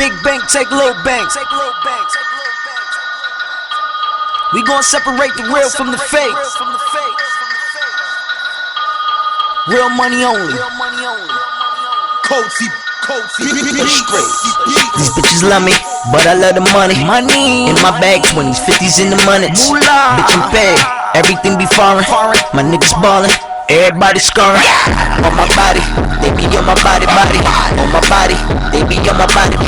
Big bank, take little bank. We gon' separate the real from the fake. Real money only. S.TREET. These bitches love me, but I love the money. In my bag, 20s, 50s in the moneys. Bitch, I'm paid, everything be foreign. My niggas ballin', everybody scoring. On my body, they be on my body. On my body, they be on my body. On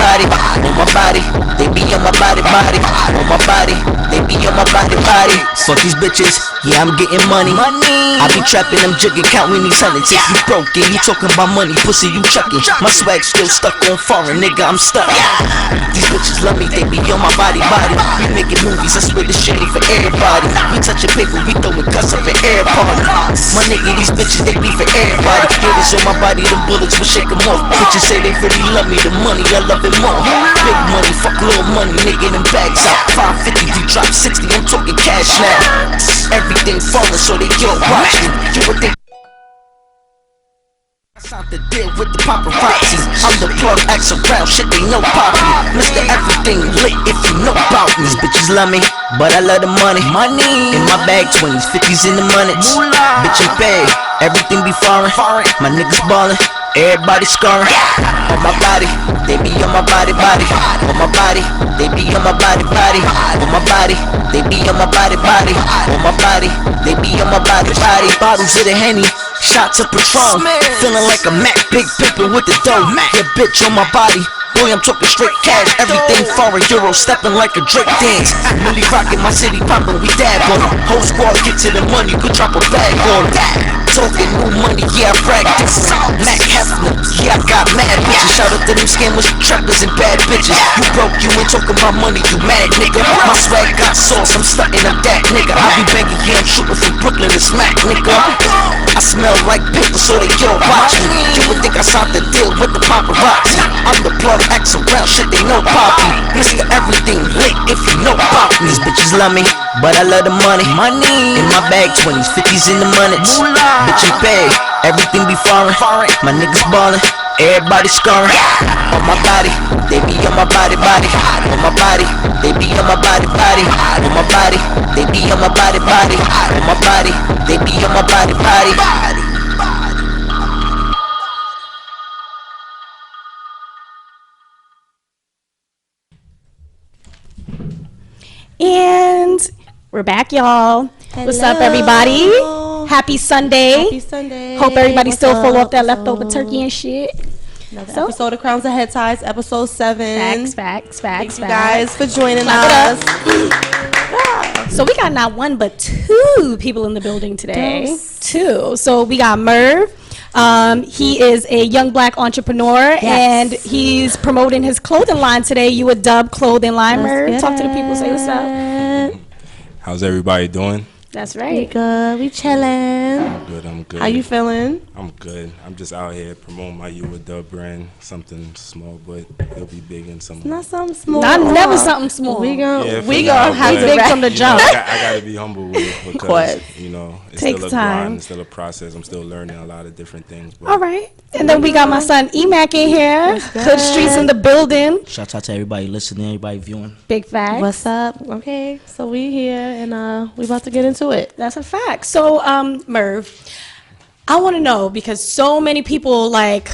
my body, they be on my body. On my body, they be on my body. Fuck these bitches, yeah, I'm getting money. I be trapping them jigging, counting these hundreds. If you broke and you talking about money, pussy, you chucking. My swag still stuck on foreign, nigga, I'm stuck. These bitches love me, they be on my body. We making movies, I swear this shit ain't for everybody. We touching paper, we throwing guts up in air party. My nigga, these bitches, they be for everybody. Haters on my body, them bullets will shake them off. Bitches say they really love me, the money, I love it more. Big money, fuck little money, nigga, them bags out. 550, you drop 60, I'm talking cash now. Everything falling, so they yo, watch me. You would think I signed the deal with the paparazzi. I'm the plug, X around, shit they know pop me. Mr. Everything lit if you know about me. These bitches love me, but I love the money. In my bag, 20s, 50s in the moneys. Bitch, I'm paid, everything be foreign. My niggas ballin', everybody scoring. On my body, they be on my body. On my body, they be on my body. On my body, they be on my body. On my body, they be on my body. Bottles of the Henny, shots of Patron. Feeling like a Mac, big pimpin' with the dough. Your bitch on my body. Boy, I'm talking straight cash, everything foreign, Euro stepping like a Drake dance. Really rockin' my city poppin', we dab on it. Whole squad get to the money, could drop a bag on it. Talking new money, yeah, I practice. Mac Hefner, yeah, I got mad bitches. Shout out to them scammers, trappers, and bad bitches. You broke, you ain't talking about money, you mad, nigga. My swag got sauce, I'm stuntin' up that, nigga. I be banging, yeah, I'm shootin' from Brooklyn to smack, nigga. I smell like paper, so they yo, watch me. You would think I signed the deal with the paparazzi. I'm the plug, X around, shit they know poppy. Mr. Everything lit if you know about me. These bitches love me, but I love the money. In my bag, 20s, 50s in the moneys. Bitch, I'm paid, everything be foreign. My niggas ballin', everybody scoring. On my body, they be on my body. On my body, they be on my body. On my body, they be on my body. On my body, they be on my body. And we're back, y'all. Hello. What's up, everybody? Happy Sunday. Happy Sunday. Hope everybody's still full off that leftover turkey and shit. Another episode of Crowns and Headties, episode 7. Facts. Thank you guys for joining us. So we got not one but 2 people in the building today. Yes. 2. So we got Merv. He is a young black entrepreneur, and he's promoting his clothing line today. You a Dub clothing line, Merv. Talk to the people. Say what's up. How's everybody doing? That's We right. good. We chilling. I'm good. How you feeling? I'm good. I'm just out here promoting my You a Dub brand. Something small, but it'll be big in some. Not something small. Not never something small. We gonna Yeah, we for gonna now, have but, to big wrap- from the you know, jump. I gotta be humble with it because it's Takes still a time. grind, it's still a process. I'm still learning a lot of different things. But All right. And then we got my son Emac in here. Hood Streets in the building. Shout out to everybody listening, everybody viewing. Big facts. What's up? Okay, so we here and we about to get into it. That's a fact. So, Merv, I want to know, because so many people like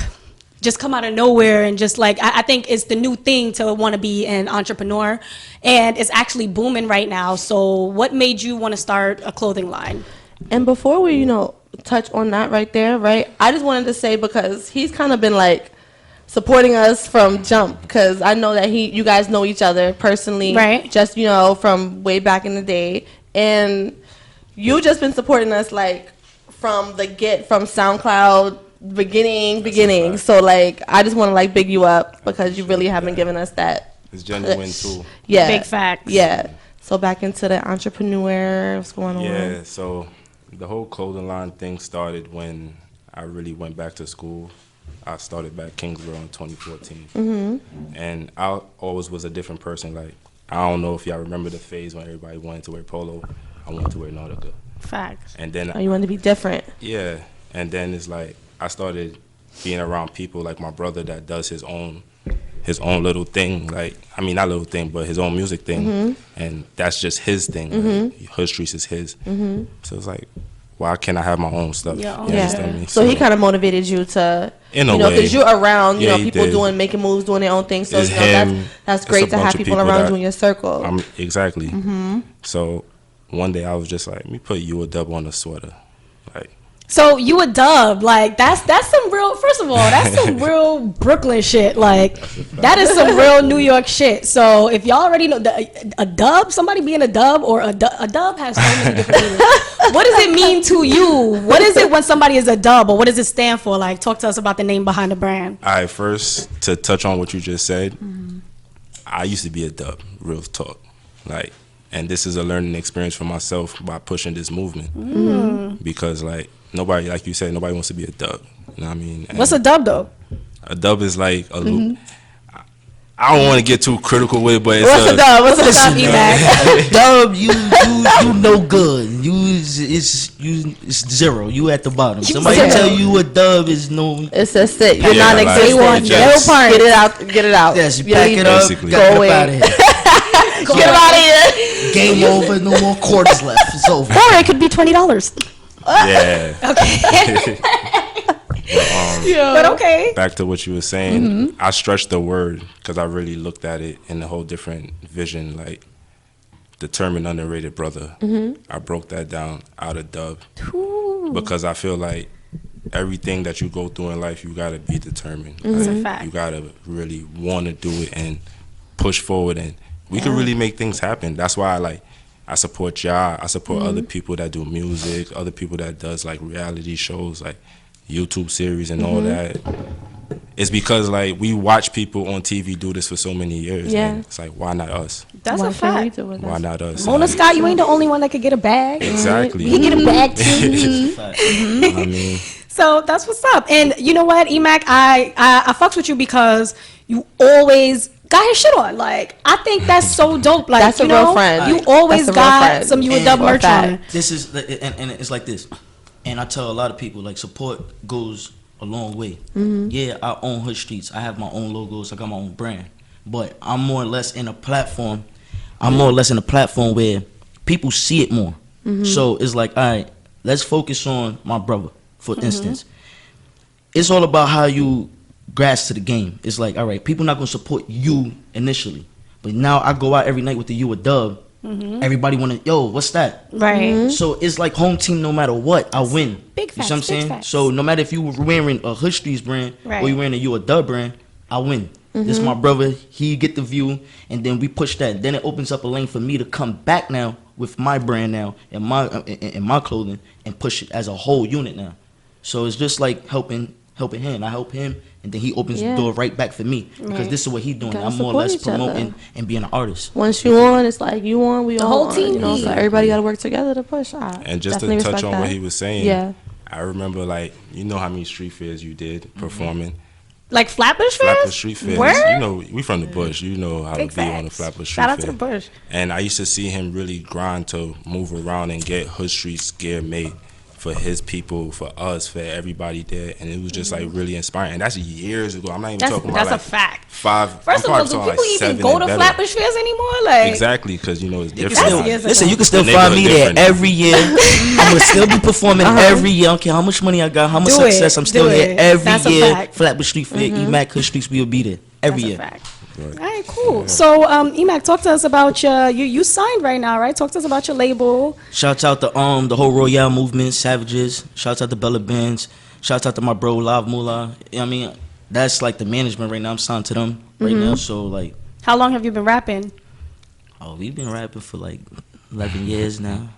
just come out of nowhere and just like, I think it's the new thing to want to be an entrepreneur, and it's actually booming right now. So what made you want to start a clothing line? And before we, touch on that right there, right? I just wanted to say, because he's kind of been like supporting us from jump, because I know that you guys know each other personally, Right. Just from way back in the day, and you just been supporting us like from SoundCloud beginning. So like I just want to like big you up, because you really haven't given us that. it's genuine push. too. Yeah. Big facts. Yeah. So back into the entrepreneur. What's going on? Yeah. So the whole clothing line thing started when I really went back to school. I started back Kingsborough in 2014, and I always was a different person. Like, I don't know if y'all remember the phase when everybody wanted to wear polo. I wanted to wear Nautica. Facts. And then, Oh, you want to be different. yeah, and then it's like I started being around people like my brother that does his own his own little thing. Like, I mean, not little thing, but his own music thing, and that's just his thing. Like, Hood Streets is his. So it's like, why can't I have my own stuff? Yeah. You understand me? So he kind of motivated you to, in a you know, way, because you're around, you Yeah, know, he people did. making moves, doing their own thing. So It's you know, him. that's It's great a to bunch have of people people around that- you in your circle. Exactly. So one day I was just like, let me put you a dub on the sweater. Like, So you a dub, like that's some real. First of all, that's some real Brooklyn shit. Like that is some real New York shit. So if y'all already know a dub, somebody being a dub or a dub has so many different meanings. What does it mean to you? What is it when somebody is a dub, or what does it stand for? Like, talk to us about the name behind the brand. all right, first to touch on what you just said, I used to be a dub, real talk. Like, and this is a learning experience for myself by pushing this movement. Because like nobody, like you said, nobody wants to be a dub. You know what I mean? And What's a dub though? a dub is like a I don't want to get too critical with it, but it's What's a dub? What's a What's up, dub? E-Mac? Dub, you no good. It's zero. You at the bottom. Somebody zero. tell you a dub is no. It's a sit. You're Yeah, non-existent. like, No just- part. Get it out. Get it out. Yes, you You pack leave it up. Basically. Get Go away. out of here. Get out of here. Game over. No more quarters left. It's over. Or it could be $20. yeah. Okay. But okay. Back to what you were saying, I stretched the word because I really looked at it in a whole different vision, like determined, underrated brother. I broke that down out of dub because I feel like everything that you go through in life, you gotta be determined. That's a Like, fact. you gotta really want to do it and push forward, and we can really make things happen. That's why I support y'all. I support other people that do music, other people that does like reality shows, like YouTube series and all that. It's because like we watch people on TV do this for so many years. Yeah. And it's like, why not us? That's Why a can't we fact. do it? Why not us? Mona Like, Scott, you ain't the only one that could get a bag. exactly. You can get a bag too. I mean, So that's what's up. And you know what, Emac, I fucks with you because you always got his shit on. Like, I think that's so dope. Like, That's a you know, real friend. you always That's a real got friend. some you a And dub for merch fact. on. This is and it's like this. And I tell a lot of people like support goes a long way. Yeah, I own Hood Streets. I have my own logos. I got my own brand. But I'm more or less in a platform. I'm more or less in a platform where people see it more. So it's like, all right, let's focus on my brother, for instance. It's all about how you grasp to the game. It's like, all right, people not gonna support you initially, but now I go out every night with the you a dub. Everybody wanna, yo, what's that? Right. So it's like home team. No matter what, I win. Big You see what I'm facts, big saying? facts. So no matter if you were wearing a Hood Streets brand Right. or you wearing a you a dub brand, I win. This my brother. He get the view, and then we push that. Then it opens up a lane for me to come back now with my brand now and my clothing and push it as a whole unit now. So it's just like helping him. I help him, and then he opens Yeah. the door right back for me because Right. this is what he's doing. Gotta I'm more or support less each other. promoting and being an artist. Once you on, it's like you on, we all whole on, team You know, so lead. everybody got to work together to push. and just to Definitely touch respect on that. what he was saying, Yeah. I remember like, you know how many street fairs you did performing. Like Flatbush Fairs? Flatbush Street Fairs. Where? You know, we from the bush. You know how Big to be on the facts. Flatbush Street Shout out to Fair. the bush. And I used to see him really grind to move around and get Hood Streets gear made for his people, for us, for everybody there. And it was just like really inspiring. And that's years ago. I'm not even talking about That's like a fact. 5. First of I'm all, probably do talking people like even 7 go and to better. Flatbush Fairs anymore? Like, Exactly, because you know it's different. That's now. years ago. Listen, you can still The find me neighborhood there different. every year. I'm gonna still be performing every year. I don't care how much money I got, how much Do it, success. I'm still do here it. every That's a year. fact. Flatbush Street Fair, Emac Hood Streets, we will be there every that's a year. fact. All right, cool. So, Emac, talk to us about you signed right now, right? Talk to us about your label. Shouts out to the whole Royale movement, Savages. Shouts out to Bella Benz. Shouts out to my bro Lav Moolah. I mean, that's like the management right now. I'm signed to them right now. So like, How long have you been rapping? oh, we've been rapping for like 11 years now.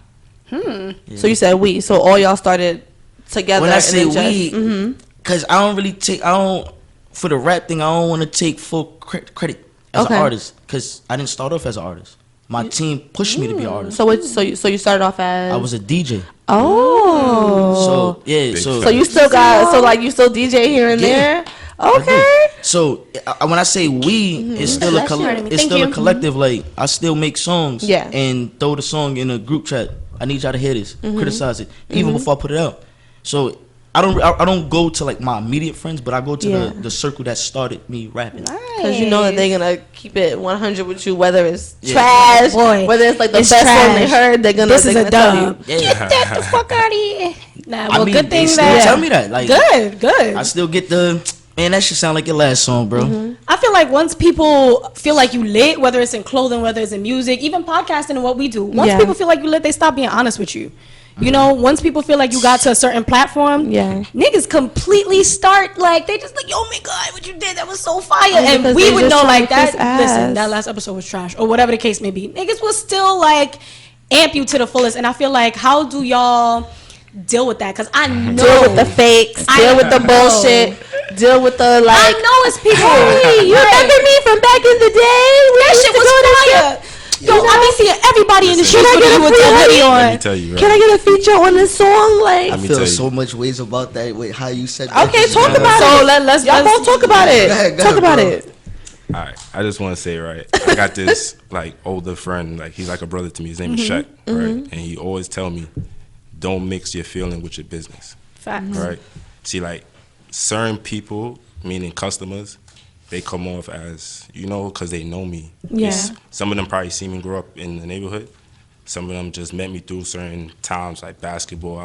So you said we. So all y'all started together. When I and say then we, cause I don't really take, for the rap thing, I don't want to take full credit as Okay. an artist, cause I didn't start off as an artist. My team pushed me to be an artist. So you started off as I was a DJ. Oh. So yeah, Big so So you still got you still DJ here and Yeah. there. I do. Okay. So when I say we, it's still a Bless you. it's Thank still you. a collective. Like I still make songs, Yeah. and throw the song in a group chat. I need y'all to hear this, criticize it, even before I put it out. So I don't go to like my immediate friends, but I go to Yeah. the circle that started me rapping. Because you know that they're gonna keep it 100 with you, whether it's Yeah. trash, Boy, whether it's like the it's best song they trash. heard. They're gonna. This is they're a gonna tell you. dub. Yeah. Get the fuck out of here. Nah, well, I mean, good they thing still that. tell me that. Like, Good. I still get the man. That should sound like your last song, bro. I feel like once people feel like you lit, whether it's in clothing, whether it's in music, even podcasting and what we do, once Yeah. people feel like you lit, they stop being honest with you. You know, once people feel like you got to a certain platform, Yeah. niggas completely start like they just like, yo, my God, what you did, that was so fire, Yeah, and because we they would just know trying like to that. kiss ass. Listen, that last episode was trash, or whatever the case may be. Niggas will still like amp you to the fullest, and I feel like, how do y'all deal with that? Because I know Deal with the fakes. I Deal with the know. bullshit. Deal with the like. I know it's people. Hey, you remember me from back in the day? That shit was fire. Yo, I be seeing everybody in the streets I with get you a with free the hoodie hoodie? Let me on. tell you, right? Can I get a feature on this song? Like, I me feel tell you. so much ways about that. Wait, how you said that? okay, talk about So it. let's Y'all both talk about it. Go ahead, Talk about bro. it. All right, I just want to say, right, I got this like older friend, like he's like a brother to me. His name is Shaq, right, and he always tell me, don't mix your feeling with your business, Facts. right? See, like certain people, meaning customers, they come off as, you know, because they know me. Yeah. Some of them probably see me grow up in the neighborhood. Some of them just met me through certain times, like basketball.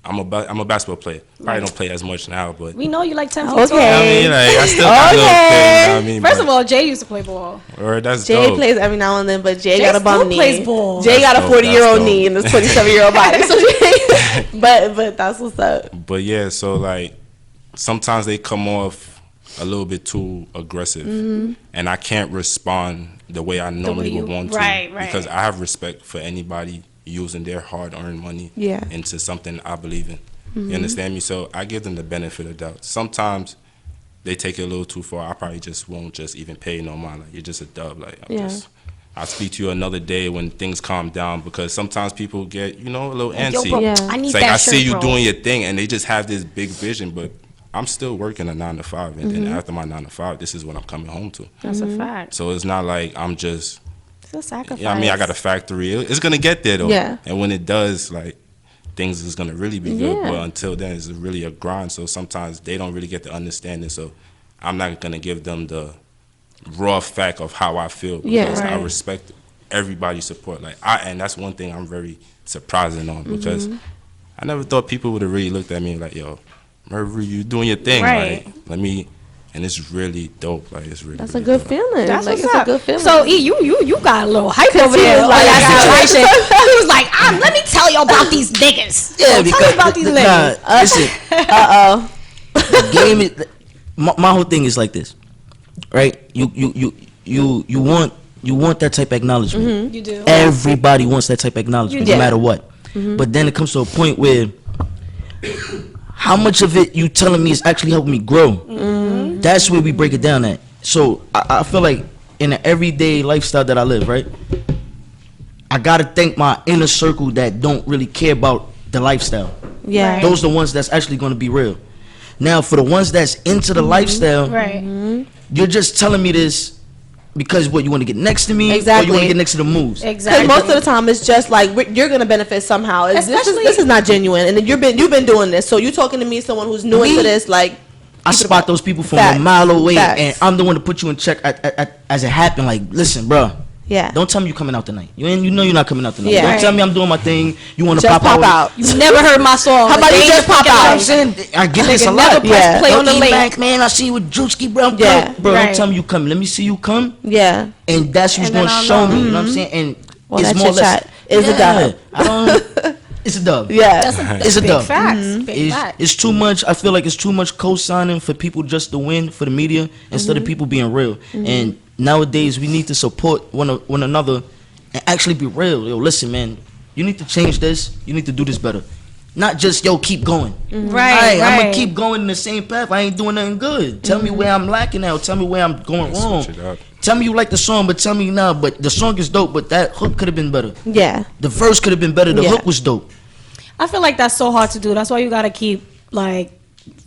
I'm a basketball player. Probably don't play as much now, but We know you like 10 feet Okay. tall. I mean, like, I still got little things. You know what I mean? First But- of all, Jay used to play ball. or that's Jay dope. plays every now and then, but Jay Jay got a bum still knee. plays ball. Jay got a That's dope, 40-year-old that's knee dope. and this 27-year-old body. So Jay, but that's what's up. But yeah, so like sometimes they come off a little bit too aggressive, and I can't respond the way I normally you- would want to, right. because I have respect for anybody using their hard-earned money Yeah. into something I believe in. You understand me? So I give them the benefit of doubt. Sometimes they take it a little too far. I probably just won't just even pay no mind. Like, you're just a dub. Like, I'll speak to you another day when things calm down, because sometimes people get, you know, a little Yo, antsy. bro, Yeah. I need It's like, that I shirt, see you bro. doing your thing, and they just have this big vision, but I'm still working a 9 to 5, and then after my 9 to 5, this is what I'm coming home to. That's a fact. So it's not like I'm just, It's a sacrifice. I mean, I got a factory. It's gonna get there though, Yeah. and when it does, like, things is gonna really be good. Yeah. But until then, it's really a grind. So sometimes they don't really get the understanding. So I'm not gonna give them the raw fact of how I feel, because Yeah. I Right. respect everybody's support. Like, and that's one thing I'm very surprising on, because I never thought people would have really looked at me like, yo, Merv, you doing your thing, Right. like, let me. And it's really dope. Like, it's really. That's a really good dope. feeling. That's like, what's it's up. a good feeling. So E, you got a little hype over he there was on like, that I got situation. He was like, let me tell you about these niggas. Yeah, So because tell me about these niggas. listen, Uh-oh. the game is my whole thing is like this, right? You want that type of acknowledgement. You do. Everybody wants that type of acknowledgement, You no do. matter what. But then it comes to a point where how much of it you telling me is actually helping me grow. That's where we break it down at. So I feel like in the everyday lifestyle that I live, right, I gotta thank my inner circle that don't really care about the lifestyle. Yeah. Right. Those are the ones that's actually going to be real. Now, for the ones that's into the lifestyle, Right. you're just telling me this because what, you want to get next to me, or Exactly. you want to get next to the moves. Because Exactly. most of the time it's just like you're gonna benefit somehow. Especially- This is not genuine, and then you've been doing this. So you talking to me, someone who's new into this, like I spot those people from Facts. a mile away, Facts. and I'm the one to put you in check as it happened. Like, listen, bro. yeah. Don't tell me you coming out tonight. You know you're not coming out tonight. Yeah. Don't Right. tell me I'm doing my thing. You want to Just pop pop out. You never heard my song. How about They you just pop fucking out? I'm saying, I get this a Nigga lot. never press play on the Don't link. back, man. I see you with Drewski, bro. Yeah. Bro, Right. don't tell me you coming. Let me see you come, Yeah. and that's who's And then gonna I'll show know. me. You know what I'm saying? And Well, it's that more or chit less. chat is a dub. I don't. It's a dub. Yeah. It's a big dub. facts. Big facts. It's too much. I feel like it's too much co-signing for people just to win for the media instead of people being real. And nowadays we need to support one another and actually be real. Yo, listen, man, you need to change this. You need to do this better. Not just yo keep going. Right. I'm gonna right. keep going in the same path. I ain't doing nothing good. Tell me where I'm lacking at. Tell me where I'm going wrong. Switch it up. Tell me you like the song, but tell me now. But the song is dope, but that hook could have been better. Yeah. The verse could have been better. The Yeah. hook was dope. I feel like that's so hard to do. That's why you gotta keep like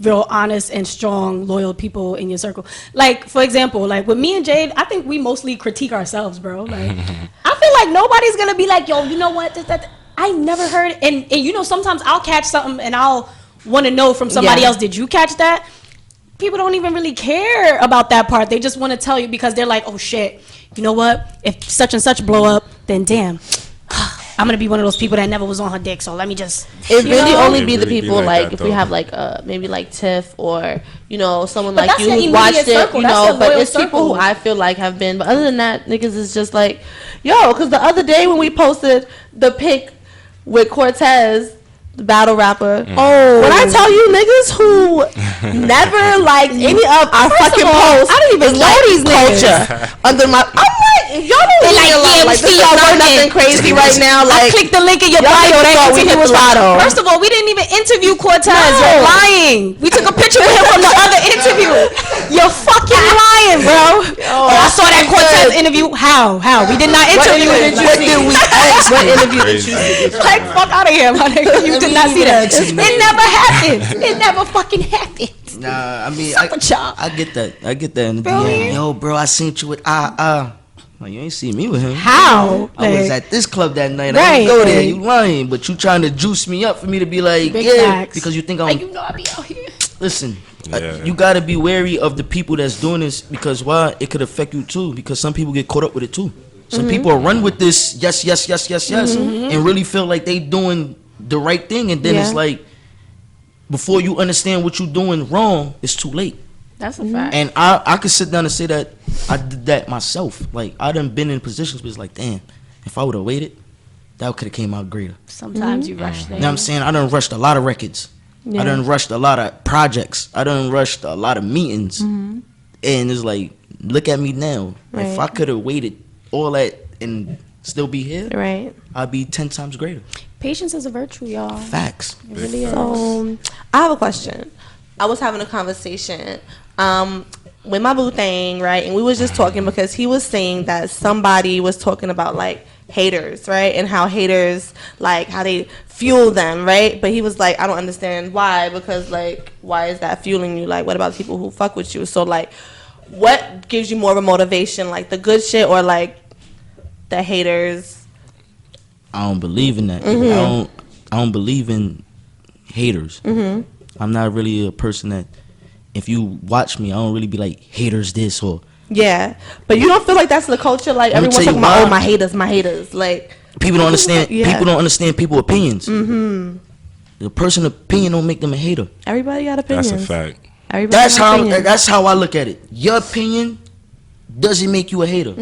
real honest and strong, loyal people in your circle. Like, for example, like with me and Jade, I think we mostly critique ourselves, bro. Like, I feel like nobody's gonna be like, yo, you know what? I never heard, and you know, sometimes I'll catch something and I'll want to know from somebody Yeah. else, did you catch that? People don't even really care about that part. They just want to tell you because they're like, oh shit, you know what? If such and such blow up, then damn, I'm gonna be one of those people that never was on her dick. So let me just. It really only It be the really be people like like that, if we though. have like maybe like Tiff or someone But like that's you your who immediate watched it, circle. That's your but loyal it's people circle. who I feel like have been. But other than that, niggas is just like, yo, because the other day when we posted the pic with Cortez, the battle rapper. Oh, when I tell you niggas who never liked any of our fucking of all, posts, I don't even is know like these niggas. culture under my. I'm like, y'all don't They're like, realize, yeah, we like, see this y'all is not working. nothing crazy right now. I Like, clicked the link in your y'all bio. niggas That thought we interview hit was the lotto. First of all, we didn't even interview Cortez. No. You're lying. We took a picture with him from the other interview. You're fucking lying, bro. Oh, I saw that Cortez interview. How? We did not interview him. What did we ask? What interview did you see? Crazy. Like, fuck out of here, my nigga. You did not see that. It It never happened. It never fucking happened. Nah, I mean, Suck a chop. I get that. I get that in the Feel me? DM. Yo, bro, I seen you with Like, you ain't see me with him. How? I was Like, at this club that night. I Right. didn't go there. You lying, but you trying to juice me up for me to be like, Big yeah, facts. because you think I'm. like, you know I be out here. Listen, Yeah. you gotta be wary of the people that's doing this because why? It could affect you too. Because some people get caught up with it too. Some people run with this, yes, and really feel like they doing the right thing, and then it's Yeah. like, before you understand what you're doing wrong, it's too late. That's a fact. And I could sit down and say that I did that myself. Like, I done been in positions where it's like, damn, if I would have waited, that could have came out greater. Sometimes you rush things. You know what I'm saying? I done rushed a lot of records. Yeah. I done rushed a lot of projects. I done rushed a lot of meetings. And it's like, look at me now. If Right. I could have waited all that and still be here, Right. I'd be 10 times greater. Patience is a virtue, y'all. Facts. It really is. I have a question. I was having a conversation with my boo thing, right? And we was just talking because he was saying that somebody was talking about like haters, right? And how haters, like how they fuel them, right? But he was like, I don't understand why, because like, why is that fueling you? Like, what about the people who fuck with you? So like, what gives you more of a motivation? Like the good shit or like the haters? I don't believe in that. I don't believe in haters. I'm not really a person that, if you watch me, I don't really be like, haters this or. Yeah, but you don't feel like that's the culture. Like Let me everyone's tell you talking about, why. oh, my haters. Like People don't understand. Yeah. People don't understand people's opinions. The person's opinion don't make them a hater. everybody got opinions. That's a fact. Everybody That's got how. opinions. That's how I look at it. Your opinion doesn't make you a hater.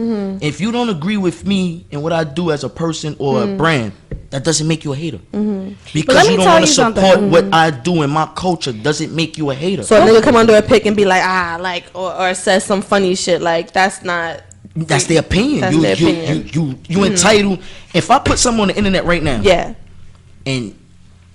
If you don't agree with me and what I do as a person or a brand, that doesn't make you a hater. Because let me you don't tell want to you support something. what I do in my culture doesn't make you a hater. So a nigga come under a pic and be like, like, or says some funny shit. Like that's not. That's their opinion. That's you, their you, opinion. you entitled. If I put something on the internet right now, Yeah. and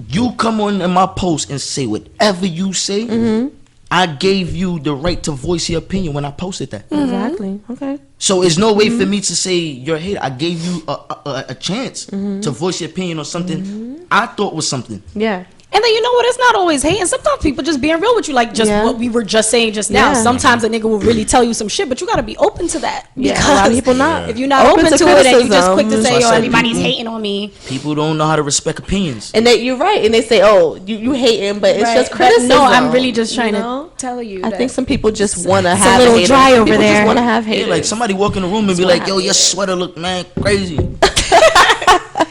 you come on in my post and say whatever you say, I gave you the right to voice your opinion when I posted that. Exactly. Okay. So it's no way for me to say you're a hater. I gave you a chance to voice your opinion on something I thought was something. Yeah. And then you know what? It's not always hating. Sometimes people just being real with you, like just Yeah. what we were just saying just now. Yeah. Sometimes a nigga will really tell you some shit, but you gotta be open to that. Yeah. Because A lot of people not. if you're not Open open to to it and you just criticism. quick to That's say, why I yo, said everybody's people- hating on me. People don't know how to respect opinions. And you're right. And they say, oh, you hating, but it's Right. just But criticism. no, I'm really just trying you know? to tell you. I that think some people just want to it's a have little haters. dry over People there. just want to have Yeah, haters. like somebody walk in the room and be what like, yo, your happens. sweater look man crazy.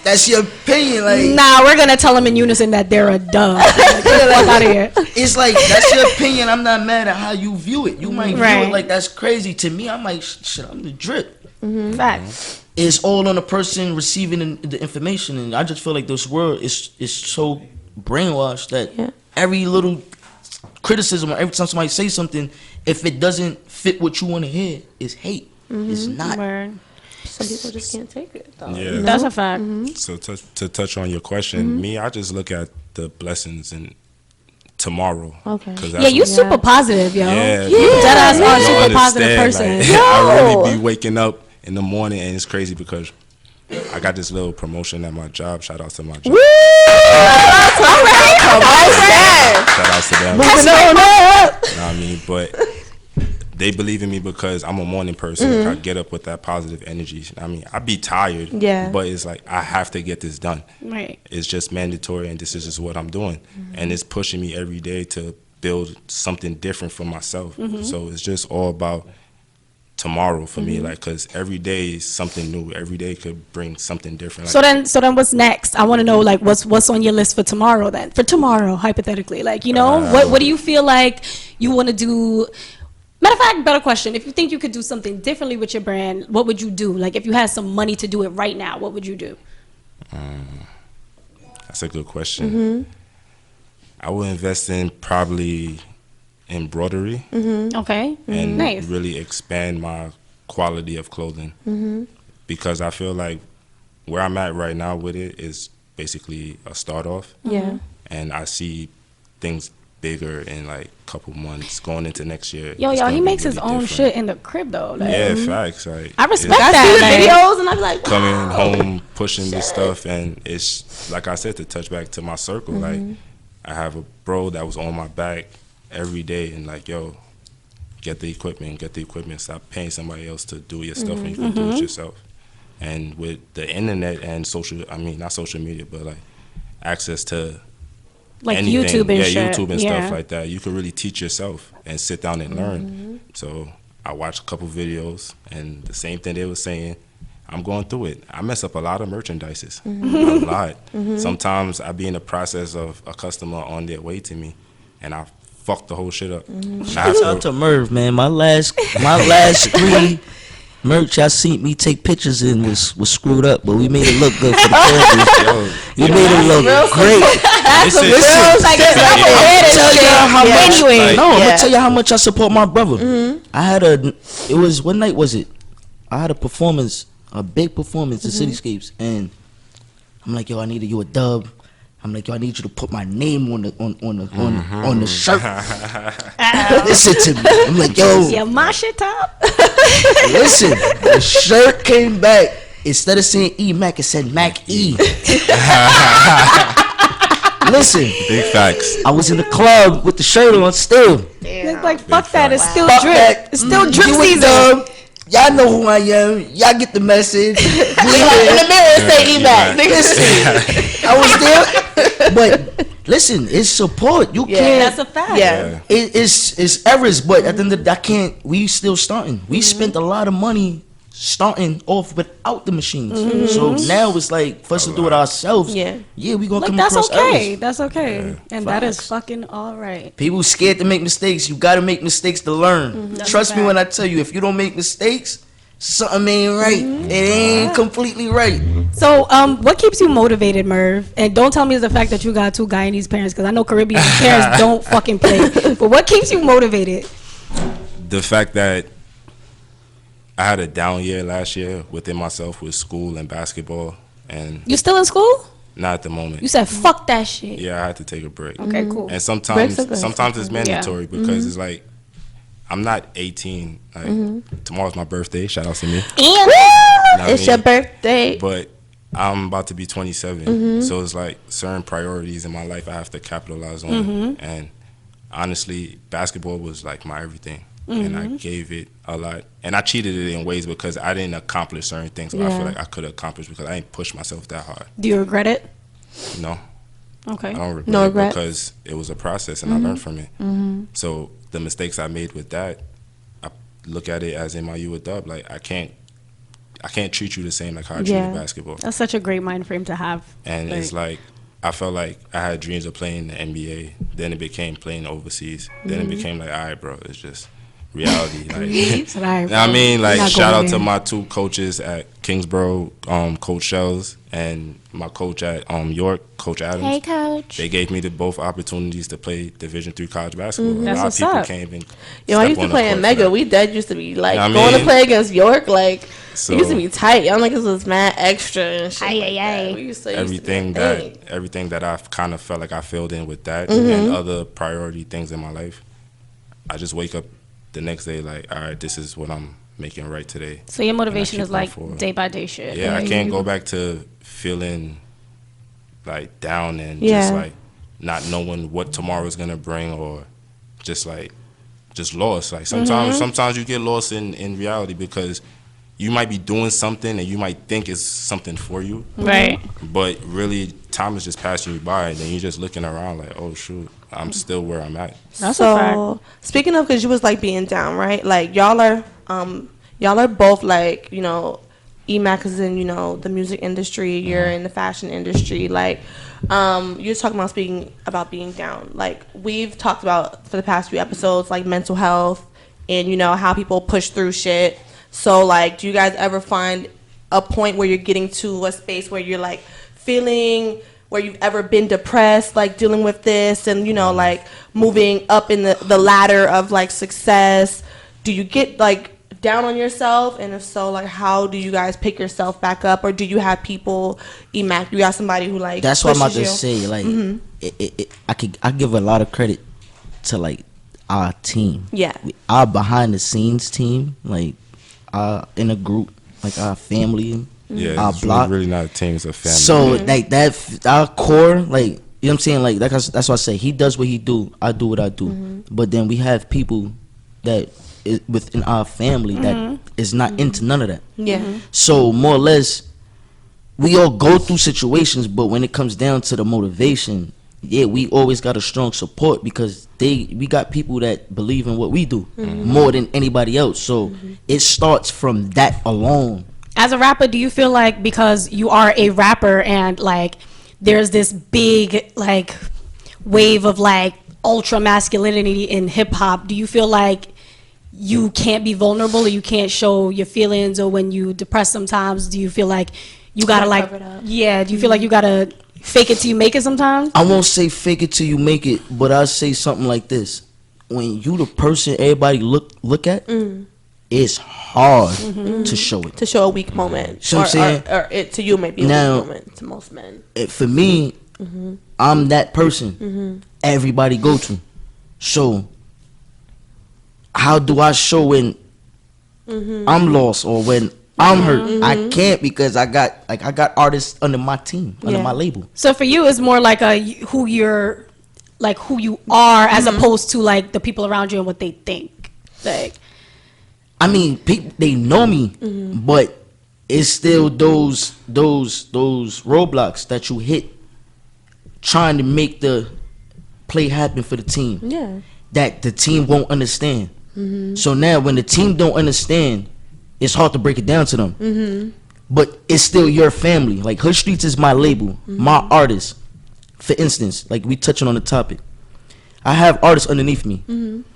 That's your opinion. Like, Nah, we're gonna tell them in unison that they're a dumb. Like, get the fuck out of here. it's like, that's your opinion. I'm not mad at how you view it. You might view Right. it like that's crazy. To me, I'm like, shit, I'm the drip. Facts. It's all on the person receiving the information, and I just feel like this world is so brainwashed that Yeah. every little criticism or every time somebody say something, if it doesn't fit what you want to hear, is hate. It's not. Word. Some people just can't take it, though. Yeah. That's a fact. So to touch on your question, me, I just look at the blessings in tomorrow. Okay. 'Cause Yeah, that's you what- super positive, yo. Yeah, Dead ass people are don't super positive understand, person. like, I Yo. really be waking up in the morning, and it's crazy because I got this little promotion at my job. Shout out to my job. Shout out to them. Moving on up. You know what I mean? But they believe in me because I'm a morning person. Like, I get up with that positive energy. I mean, I be tired, but it's like I have to get this done. Right. It's just mandatory, and this is just what I'm doing. And it's pushing me every day to build something different for myself. So it's just all about tomorrow for me, like, because every day is something new. Every day could bring something different. Like, So then what's next? I want to know, like, what's on your list for tomorrow then? For tomorrow, hypothetically. Like, you know, what do you feel like you want to do? Matter of fact, better question. If you think you could do something differently with your brand, what would you do? Like, if you had some money to do it right now, what would you do? that's a good question. I would invest in probably embroidery Okay. and Nice. really expand my quality of clothing, because I feel like where I'm at right now with it is basically a start off, and I see things bigger in like a couple months going into next year. Yo, It's y'all, gonna he be makes his really own different. shit in the crib, though. Like, Yeah, facts. Like, I respect it's I see the that. Like, videos and I'm like, wow. coming home, pushing this stuff, and it's like I said, to touch back to my circle. Like, I have a bro that was on my back every day, and like, yo, get the equipment. Stop paying somebody else to do your stuff when you can do it yourself. And with the internet and not social media, but like access to like anything, YouTube and shit. YouTube and stuff like that, you can really teach yourself and sit down and learn. So I watched a couple videos, and the same thing they were saying, I'm going through it. I mess up a lot of merchandises, a lot. Sometimes I be in the process of a customer on their way to me, and I fuck the whole shit up. And I have Shout out to Merv, man. My last 3 merch I seen me take pictures in was screwed up, but we made it look good for the cameras. Yo, We made it look great. listen, Anyway, No, I'm gonna tell you how much I support my brother. I had what night was it? I had a performance, a big performance in Cityscapes, and I'm like, yo, I needed you a dub. I'm like, yo, I need you to put my name on the shirt. Listen to me. I'm like, yo, yeah, my shit top. listen. The shirt came back. Instead of saying E Mac, it said Mac E. Listen, big facts. I was in the club with the shirt on still. It's like, fuck that. It's still Fuck drip. that. It's still drip You with season. them. Y'all know who I am. Y'all get the message. We In the mirror, say E-Mac. Listen, I was there, but listen, it's support. You can't. That's a fact. Yeah. It's errors, but at the end of the day, I can't. We still starting. We spent a lot of money starting off without the machines. So now it's like for us to do it ourselves. Yeah. we gonna Like, come that's across okay. errors. That's okay. And that is Facts. fucking all right. People scared to make mistakes. You gotta make mistakes to learn. That's Trust a me fact. when I tell you, if you don't make mistakes, something ain't right. It ain't completely right. So, what keeps you motivated, Merv? And don't tell me the fact that you got 2 Guyanese parents, because I know Caribbean parents don't fucking play. But what keeps you motivated? The fact that I had a down year last year within myself with school and basketball, and You still in school? not at the moment. You said fuck that shit. Yeah, I had to take a break. Okay, cool. And sometimes Breaks are good. sometimes it's mandatory because it's like I'm not 18. Like tomorrow's my birthday. Shout out to me. You know what It's I your mean? birthday. But I'm about to be 27, so it's like certain priorities in my life I have to capitalize on. And honestly, basketball was like my everything, and I gave it a lot. And I cheated it in ways because I didn't accomplish certain things that I feel Yeah. like I could have accomplished because I didn't push myself that hard. Do you regret it? No, Okay. I don't regret No it regrets? because it was a process and I learned from it. So the mistakes I made with that, I look at it as in my U with Dub. Like I can't treat you the same like how I treated basketball. That's such a great mind frame to have. And it's like I felt like I had dreams of playing the NBA. Then it became playing overseas. Then it became like, all right, bro, it's just reality. Like, Said, "All right, you know what I bro, mean? you're Like, not shout going out to there." my 2 coaches at Kingsborough, Coach Shells, and my coach at York, Coach Adams. Hey, coach. They gave me both opportunities to play Division III college basketball. A That's lot of what's people up. can't even. Yo, I step used to on the play court in for Mega. that. We dead used to be like I going to mean- play against York. Like So- it used to be tight. I'm like, it was mad extra and shit. Aye, like aye, that. aye. We used to everything be a thing. that I've kind of felt like I filled in with that and other priority things in my life, I just wake up the next day like, all right, this is what I'm making right today. So your motivation keep is like going forward. day by day shit. Yeah, I Like, can't you- go back to feeling like down and Yeah. just like not knowing what tomorrow's gonna bring, or just like just lost. Like sometimes you get lost in reality because you might be doing something and you might think it's something for you, Right. but really time is just passing you by, and then you're just looking around like, oh shoot, I'm still where I'm at. That's a fact. So speaking of, because you was like being down, right? Like y'all are both like, you know, EMAC is in, you know, the music industry. You're in the fashion industry. Like, you're talking about speaking about being down. Like we've talked about for the past few episodes, like mental health and, you know, how people push through shit. So like, do you guys ever find a point where you're getting to a space where you're like feeling where you've ever been depressed, like dealing with this and, you know, like moving up in the ladder of like success? Do you get like down on yourself? And if so, like how do you guys pick yourself back up? Or do you have people, EMAC, you got somebody who like That's what I'm about to pushes you? say. Like, I give a lot of credit to like our team. Yeah. Our behind the scenes team, like in a group, like our family, Yeah, our it's block. really not a team, it's a family. So like that, our core, like, you know what I'm saying, like that's why I say he does what he do, I do what I do. But then we have people that is within our family that is not into none of that. Yeah. So more or less, we all go through situations, but when it comes down to the motivation, yeah, we always got a strong support because we got people that believe in what we do more than anybody else. So it starts from that alone. As a rapper, do you feel like because you are a rapper and like there's this big like wave of like ultra masculinity in hip hop, do you feel like you can't be vulnerable or you can't show your feelings, or when you depressed sometimes, do you feel like you gotta like, cover it up. yeah, do you feel like you gotta fake it till you make it sometimes? I won't say fake it till you make it, but I'll say something like this. When you the person everybody look at, it's hard to show it. To show a weak moment. See what I'm saying? Or it to you may be a Now- weak moment to most men. For me, I'm that person everybody go to. So how do I show when I'm lost or when I'm hurt? I can't, because I got artists under my team, under Yeah. my label. So for you, it's more like who you're, like who you are, as opposed to like the people around you and what they think. Like, I mean, people, they know me, but it's still those roadblocks that you hit trying to make the play happen for the team. Yeah. That the team won't understand. So now when the team don't understand, it's hard to break it down to them. But it's still your family. Like Hood Streets is my label, my artists. For instance, like we touching on the topic, I have artists underneath me,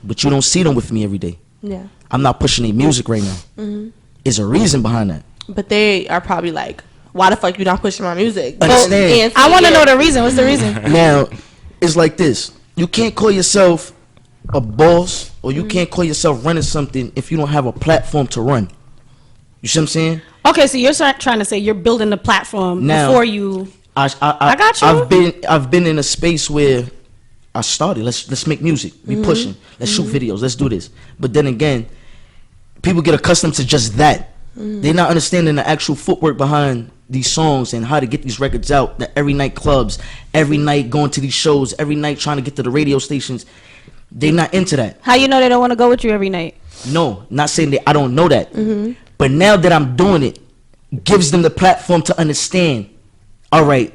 but you don't see them with me every day. Yeah. I'm not pushing their music right now. There's a reason behind that. But they are probably like, why the fuck you not pushing my music? Understand. I want to know the reason. What's the reason? Now, it's like this. You can't call yourself a boss, or you can't call yourself running something if you don't have a platform to run. You see what I'm saying? Okay, so you're trying to say you're building the platform Now- before you. I got you. I've been in a space where I started. Let's make music. We pushing. Let's shoot videos. Let's do this. But then again, people get accustomed to just that. They're not understanding the actual footwork behind these songs and how to get these records out. The every night clubs, every night going to these shows, every night trying to get to the radio stations. They're not into that. How you know they don't want to go with you every night? No, not saying that I don't know that. But now that I'm doing it, gives them the platform to understand. All right,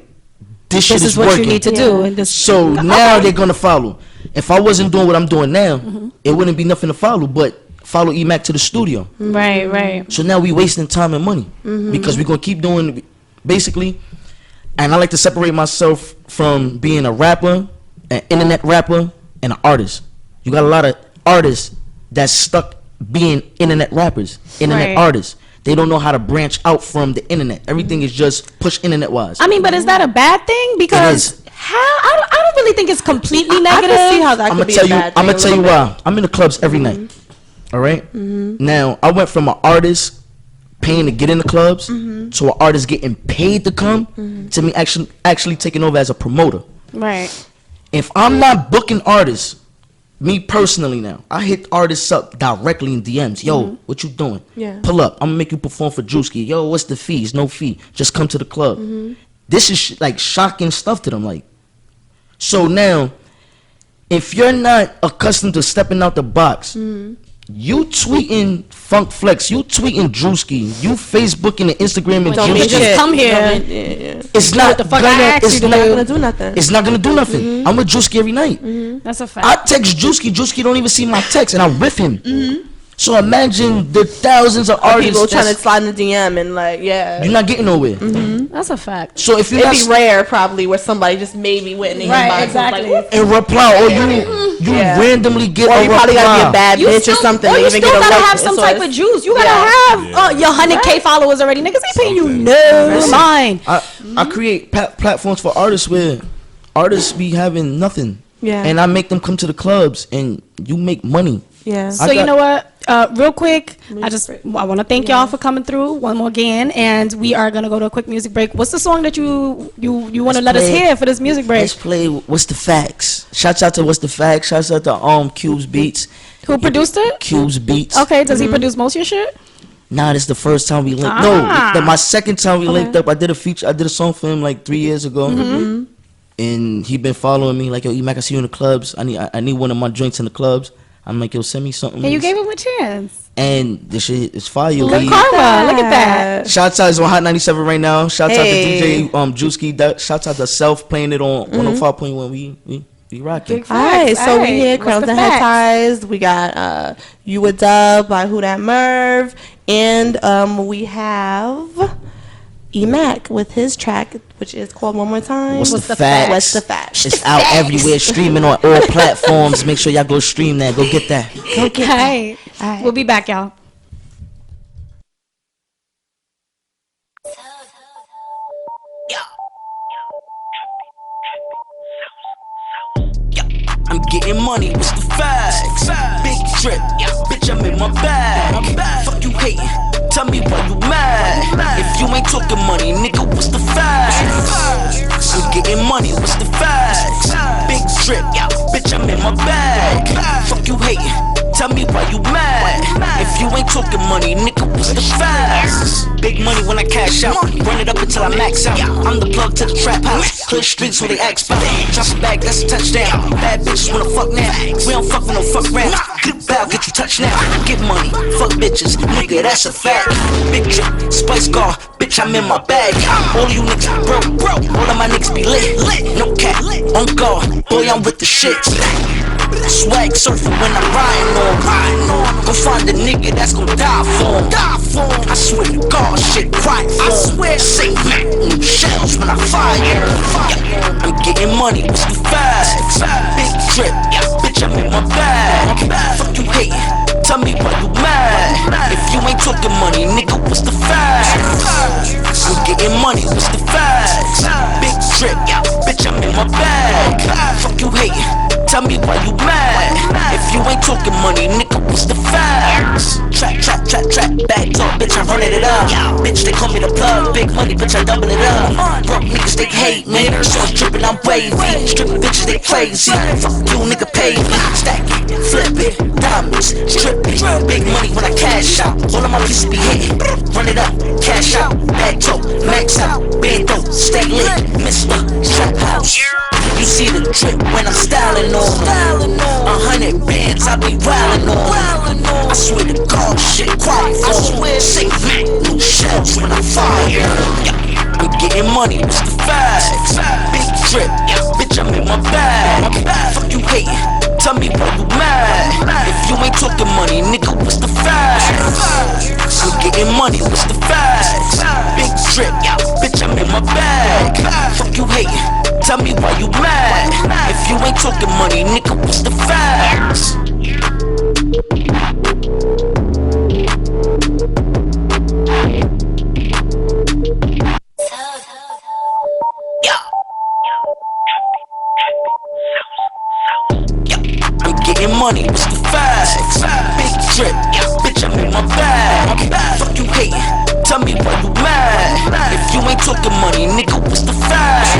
this shit This is is what working. you need to do. And this, So now they're gonna follow. If I wasn't doing what I'm doing now, it wouldn't be nothing to follow. But follow EMAC to the studio. right, right. So now we wasting time and money because we're gonna keep doing basically. And I like to separate myself from being a rapper, an internet rapper, and an artist. You got a lot of artists that's stuck being internet rappers, internet Right. artists. They don't know how to branch out from the internet. Everything is just push internet wise. I mean, but is that a bad thing? Because how I don't really think it's completely I negative. can see how that I'm could gonna be tell a you. bad I'm thing gonna a tell you little why. I'm in the clubs every night. All right. Now I went from an artist paying to get in the clubs to an artist getting paid to come to me actually taking over as a promoter. Right. If I'm not booking artists, me personally now, I hit artists up directly in DMs. Yo, what you doing? Yeah. Pull up. I'm gonna make you perform for Drewski. Yo, what's the fees? No fee. Just come to the club. This is like shocking stuff to them. Like, so now if you're not accustomed to stepping out the box, you tweeting Funk Flex, you tweeting Drewski, you Facebooking and Instagram and Don't be just shit. come here. Yeah. it's not the fuck I gonna, asked it's you to not do. Gonna do nothing. It's not gonna do nothing. I'm with Drewski every night. That's a I fact. text Drewski don't even see my text, and I riff him. So imagine the thousands of artists People trying to that's, slide in the DM and like, yeah. you're not getting nowhere. That's a fact. So if you're It'd not be rare probably where somebody just maybe went in the Right, inbox and was exactly. like, and reply, or you Yeah. randomly get or a you probably gotta be a reply. bad bitch or something. Or to you even still get a gotta like have some source. type of juice. You gotta Yeah. have your 100K followers already. Niggas ain't paying you Something. no mind. I create platforms for artists where artists be having nothing. Yeah. And I make them come to the clubs, and you make money. Yeah. So I you got- know what? Real quick, I want to thank y'all for coming through one more again, and we are gonna go to a quick music break. What's the song that you want to let us play- hear for this music break? Let's play What's the Facts. Shouts out to What's the Facts. Shouts out to Cube's Beats. Who produced it? Cube's Beats. Okay, does he produce most of your shit? Nah, this is the first time we linked. Ah. No, my second time we linked Okay. up. I did a song for him like 3 years ago. And he been following me like, yo, E-Mac, I see you in the clubs. I need one of my joints in the clubs. I'm like, yo, send me something. And you gave him a chance. And this shit is fire. Look, He- karma. Look at that. Shouts out is on Hot 97 right now. Shouts Hey. out to DJ Drewski. Shouts out to Self playing it on 105.1. We rocking. Big All right, facts. so All we right. had What's Crowns the and Head facts? Ties. We got You a Dub by Who Dat Merv. And we have E-Mac with his track, which is called one more time. What's the Facts? What's the Facts? It's out everywhere, streaming on all platforms. Make sure y'all go stream that. Go get that. Okay. All right. We'll be back, y'all. I'm getting money, what's the facts? Big drip, bitch, I'm in my bag. Fuck you hating, tell me why you mad. If you ain't talking money, nigga, what's the facts? I'm getting money, what's the facts? Big drip, bitch, I'm in my bag. Fuck you hating, tell me why you mad. If you ain't talking money, nigga, what's the facts? Big money when I cash out, run it up until I max out. I'm the plug to the trap house, clear streets where they ask about. Drop a bag, that's a touchdown. Bad bitches wanna fuck now, we don't fuck with no fuck rounds. Good bow, get you touched now. Get money, fuck bitches, nigga, that's a fact. Big drip, spice car, bitch, I'm in my bag. All you niggas broke, all of my niggas be lit. No cap, on guard, boy, I'm with the shits. Swag surfing when I'm riding on. Go find a nigga that's gon' die for him. I swear to God, shit quiet for him. I swear, say Mac, new shells when I fire. I'm getting money, what's the facts? Big drip, bitch, I'm in my bag. Fuck you hating, tell me why you mad. If you ain't talking money, nigga, what's the facts? I'm getting money, what's the facts? Big drip, bitch, I'm in my bag. Fuck you hating, tell me why you mad. If you ain't talking money, nigga, what's the facts? Trap, back talk, bitch, I'm running it up. Bitch, they call me the plug, big money, bitch, I double it up. Broke niggas, they hate me, so I'm drippin', I'm wavy. Strippin' bitches, they crazy. Fuck you, nigga, pay me. Stack it, flip it, diamonds, strip it. Big money when I cash out, all of my pieces be hitting. Run it up, cash out, back talk, max out, bando, stay lit, Mr. Trap House. You see the drip when I'm styling on. 100 bands, I be wildin' on. I swear to God, shit quiet for him. Say Mac, new shells when I fire. I'm getting money, what's the facts? Big drip, bitch, I'm in my bag. Fuck you hating, tell me why you mad. If you ain't talking money, nigga, what's the facts? I'm getting money, what's the facts? Big drip, bitch, I'm in my bag. Fuck you hating, tell me why you mad. If you ain't talking money, nigga, what's the facts? I'm getting money, what's the facts? Big drip, bitch, I'm in my bag. Fuck you hating, tell me why you mad. If you ain't talking money, nigga, what's the facts?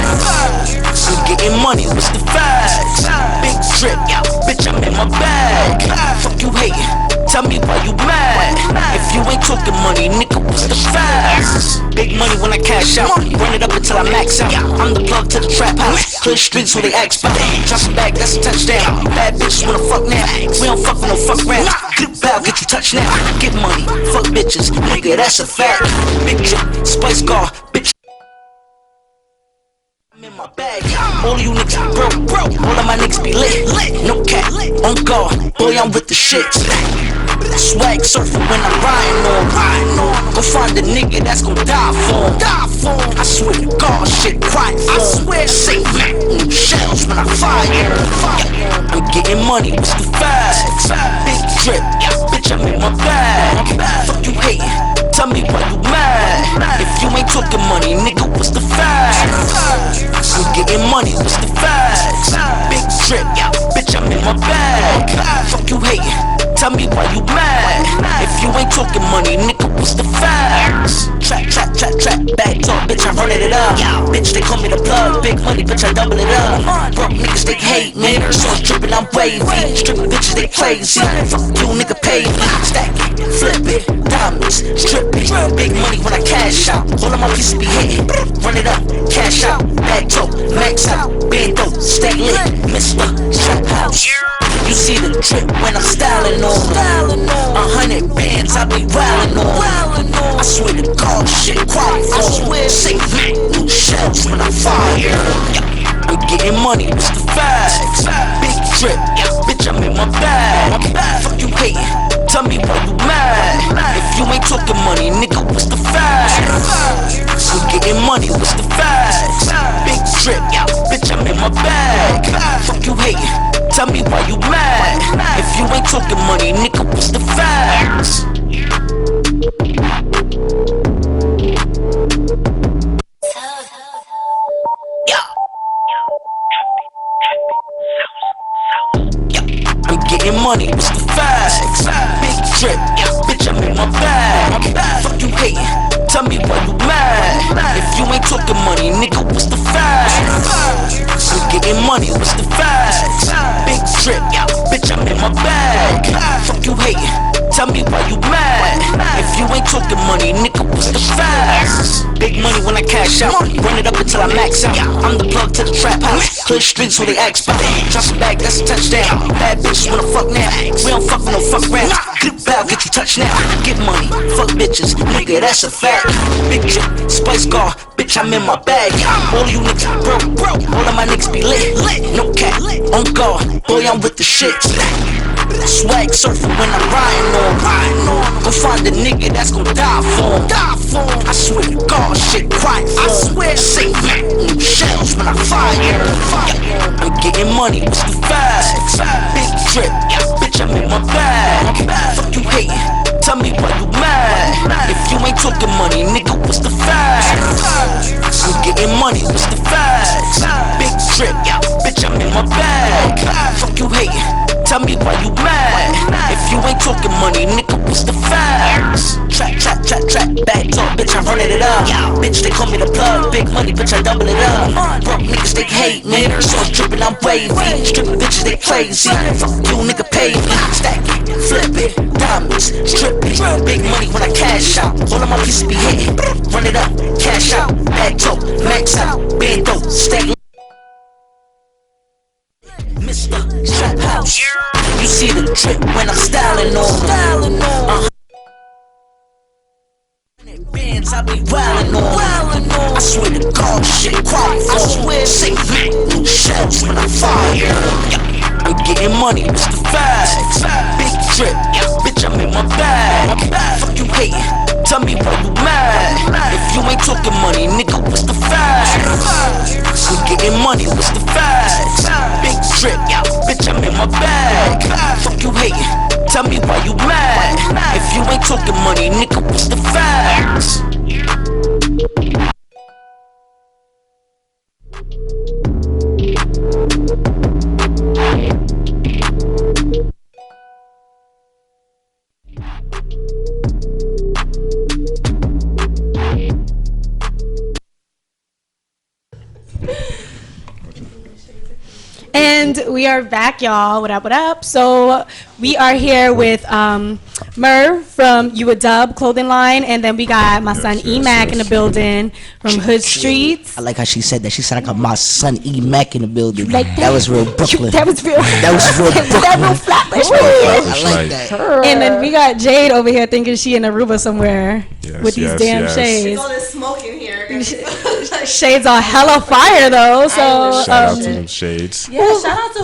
I'm getting money, what's the facts? Big drip, bitch, I'm in my bag. Fuck you hating, tell me why you mad. If you ain't talking money, nigga, what's the facts? Big money when I cash cash out. Run it up until I max out. I'm the plug to the trap house. Clear streets where they ask about. Drop it back, that's a touchdown. Bad bitches wanna fuck now. We don't fuck with no fuck rounds. Get it bow, get you touched now. Get money, fuck bitches, nigga, that's a fact. Big chip, spice car, bitch. I'm in my bag. All of you niggas be broke. All of my niggas be lit. No cap, on guard. Boy, I'm with the shits. Swag surfing when I'm riding on. Go find a nigga that's gon' die for him. I swear to God, shit quiet for him. I swear, say man, shells when I fire. I'm getting money, what's the facts? Big drip, bitch, I'm in my bag. Fuck you hatin', tell me why you mad. If you ain't talking money, nigga, what's the facts? I'm getting money, what's the facts? Big drip, bitch, I'm in my bag. Fuck you hatin', tell me why you mad. If you ain't talking money, nigga, what's the facts? Trap, back talk, bitch, I'm running it up. Bitch, they call me the plug, big money, bitch, I double it up. Broke niggas, they hate me, so I'm drippin', I'm wavy. Strip bitches, they crazy. Fuck you, nigga, pay me. Stack it, flip it, diamonds, strip it. Big money when I cash out. All of my pieces be hitting. Run it up, cash out, back talk, max out, bando, stay lit, Mr. Trap House. You see the drip when I'm styling on. 100 bands, I be wildin' on. I swear to God, shit quiet for me. Say man, shells when I fire. I'm getting money, what's the facts? Big drip, bitch, I'm in my bag. Fuck you hatin', tell me why you mad. If you ain't talking money, nigga, what's the facts? I'm getting money, what's the facts? Big drip, bitch, I'm in my bag. Fuck you hatin', tell me why you mad. If you ain't talking money, nigga, what's the facts? I'm getting money, what's the facts? Big drip, bitch, I'm in my bag. Fuck you hatin', tell me why you mad. If you ain't talking money, nigga, what's the facts? I'm getting money, what's the facts? Big drip, bitch, I'm in my bag. Fuck you hatin', tell me why you mad. If you ain't talking money, nigga, what's the facts? Big money when I cash out. Run it up until I max out. I'm the plug to the trap house. Clear streets where they ask about. Drop it back, that's a touchdown. Bad bitches wanna fuck now. We don't fuck with no fuck rounds. Get it bow, get you touched now. Get money, fuck bitches, nigga, that's a fact. Big chip, spice car, bitch, I'm in my bag. All of you niggas be broke. All of my niggas be lit. No cap, on guard. Boy, I'm with the shits. Swag surfing when I'm riding on. Go find a nigga that's gon' die for him. I swear to God, shit quiet for him. I swear, say man, shells when I fire. I'm getting money, what's the facts? Big drip, bitch, I'm in my bag. Fuck you hatin', tell me why you mad. If you ain't talking money, nigga, what's the facts? I'm getting money, what's the facts? Big drip, bitch, I'm in my bag. Fuck you hatin', tell me why you mad. If you ain't talking money, nigga, what's the facts? Trap, back talk, bitch, I'm running it up. Bitch, they call me the plug, big money, bitch, I double it up. Broke niggas, they hate me, so I'm drippin', I'm wavy. Strip bitches, they crazy. Fuck you, nigga, pay me. Stack it, flip it, diamonds, strip it. Big money when I cash out. All of my pieces be hitting. Run it up, cash out, back talk, max out, bando, stay lit. Mr. Trap House. You see the drip when I'm styling on. Bands I be wildin' on. I swear to God, shit quiet for me. Say man, shells when I fire. I'm getting money, what's the facts? Big drip, bitch, I'm in my bag. Fuck you hatin', tell me why you mad. If you ain't talking money, nigga, what's the facts? I'm getting money, what's the facts? Big drip, bitch, I'm in my bag. Fuck you hatin', tell me why you mad. If you ain't talking money, nigga, what's the facts? And we are back, y'all. What up, what up? So we are here with Merv from You a Dub clothing line, and then we got my son E-Mac in the building from Hood Streets. I like how she said that. She said I got my son E Mac in the building. Like that was real Brooklyn. That was real. That was real Brooklyn. That real flatbush. I like that. And then we got Jade over here thinking she in Aruba somewhere with these damn shades. All this smoke in here. Shades are hella fire though. So Shout out to them shades. Yeah, shout out to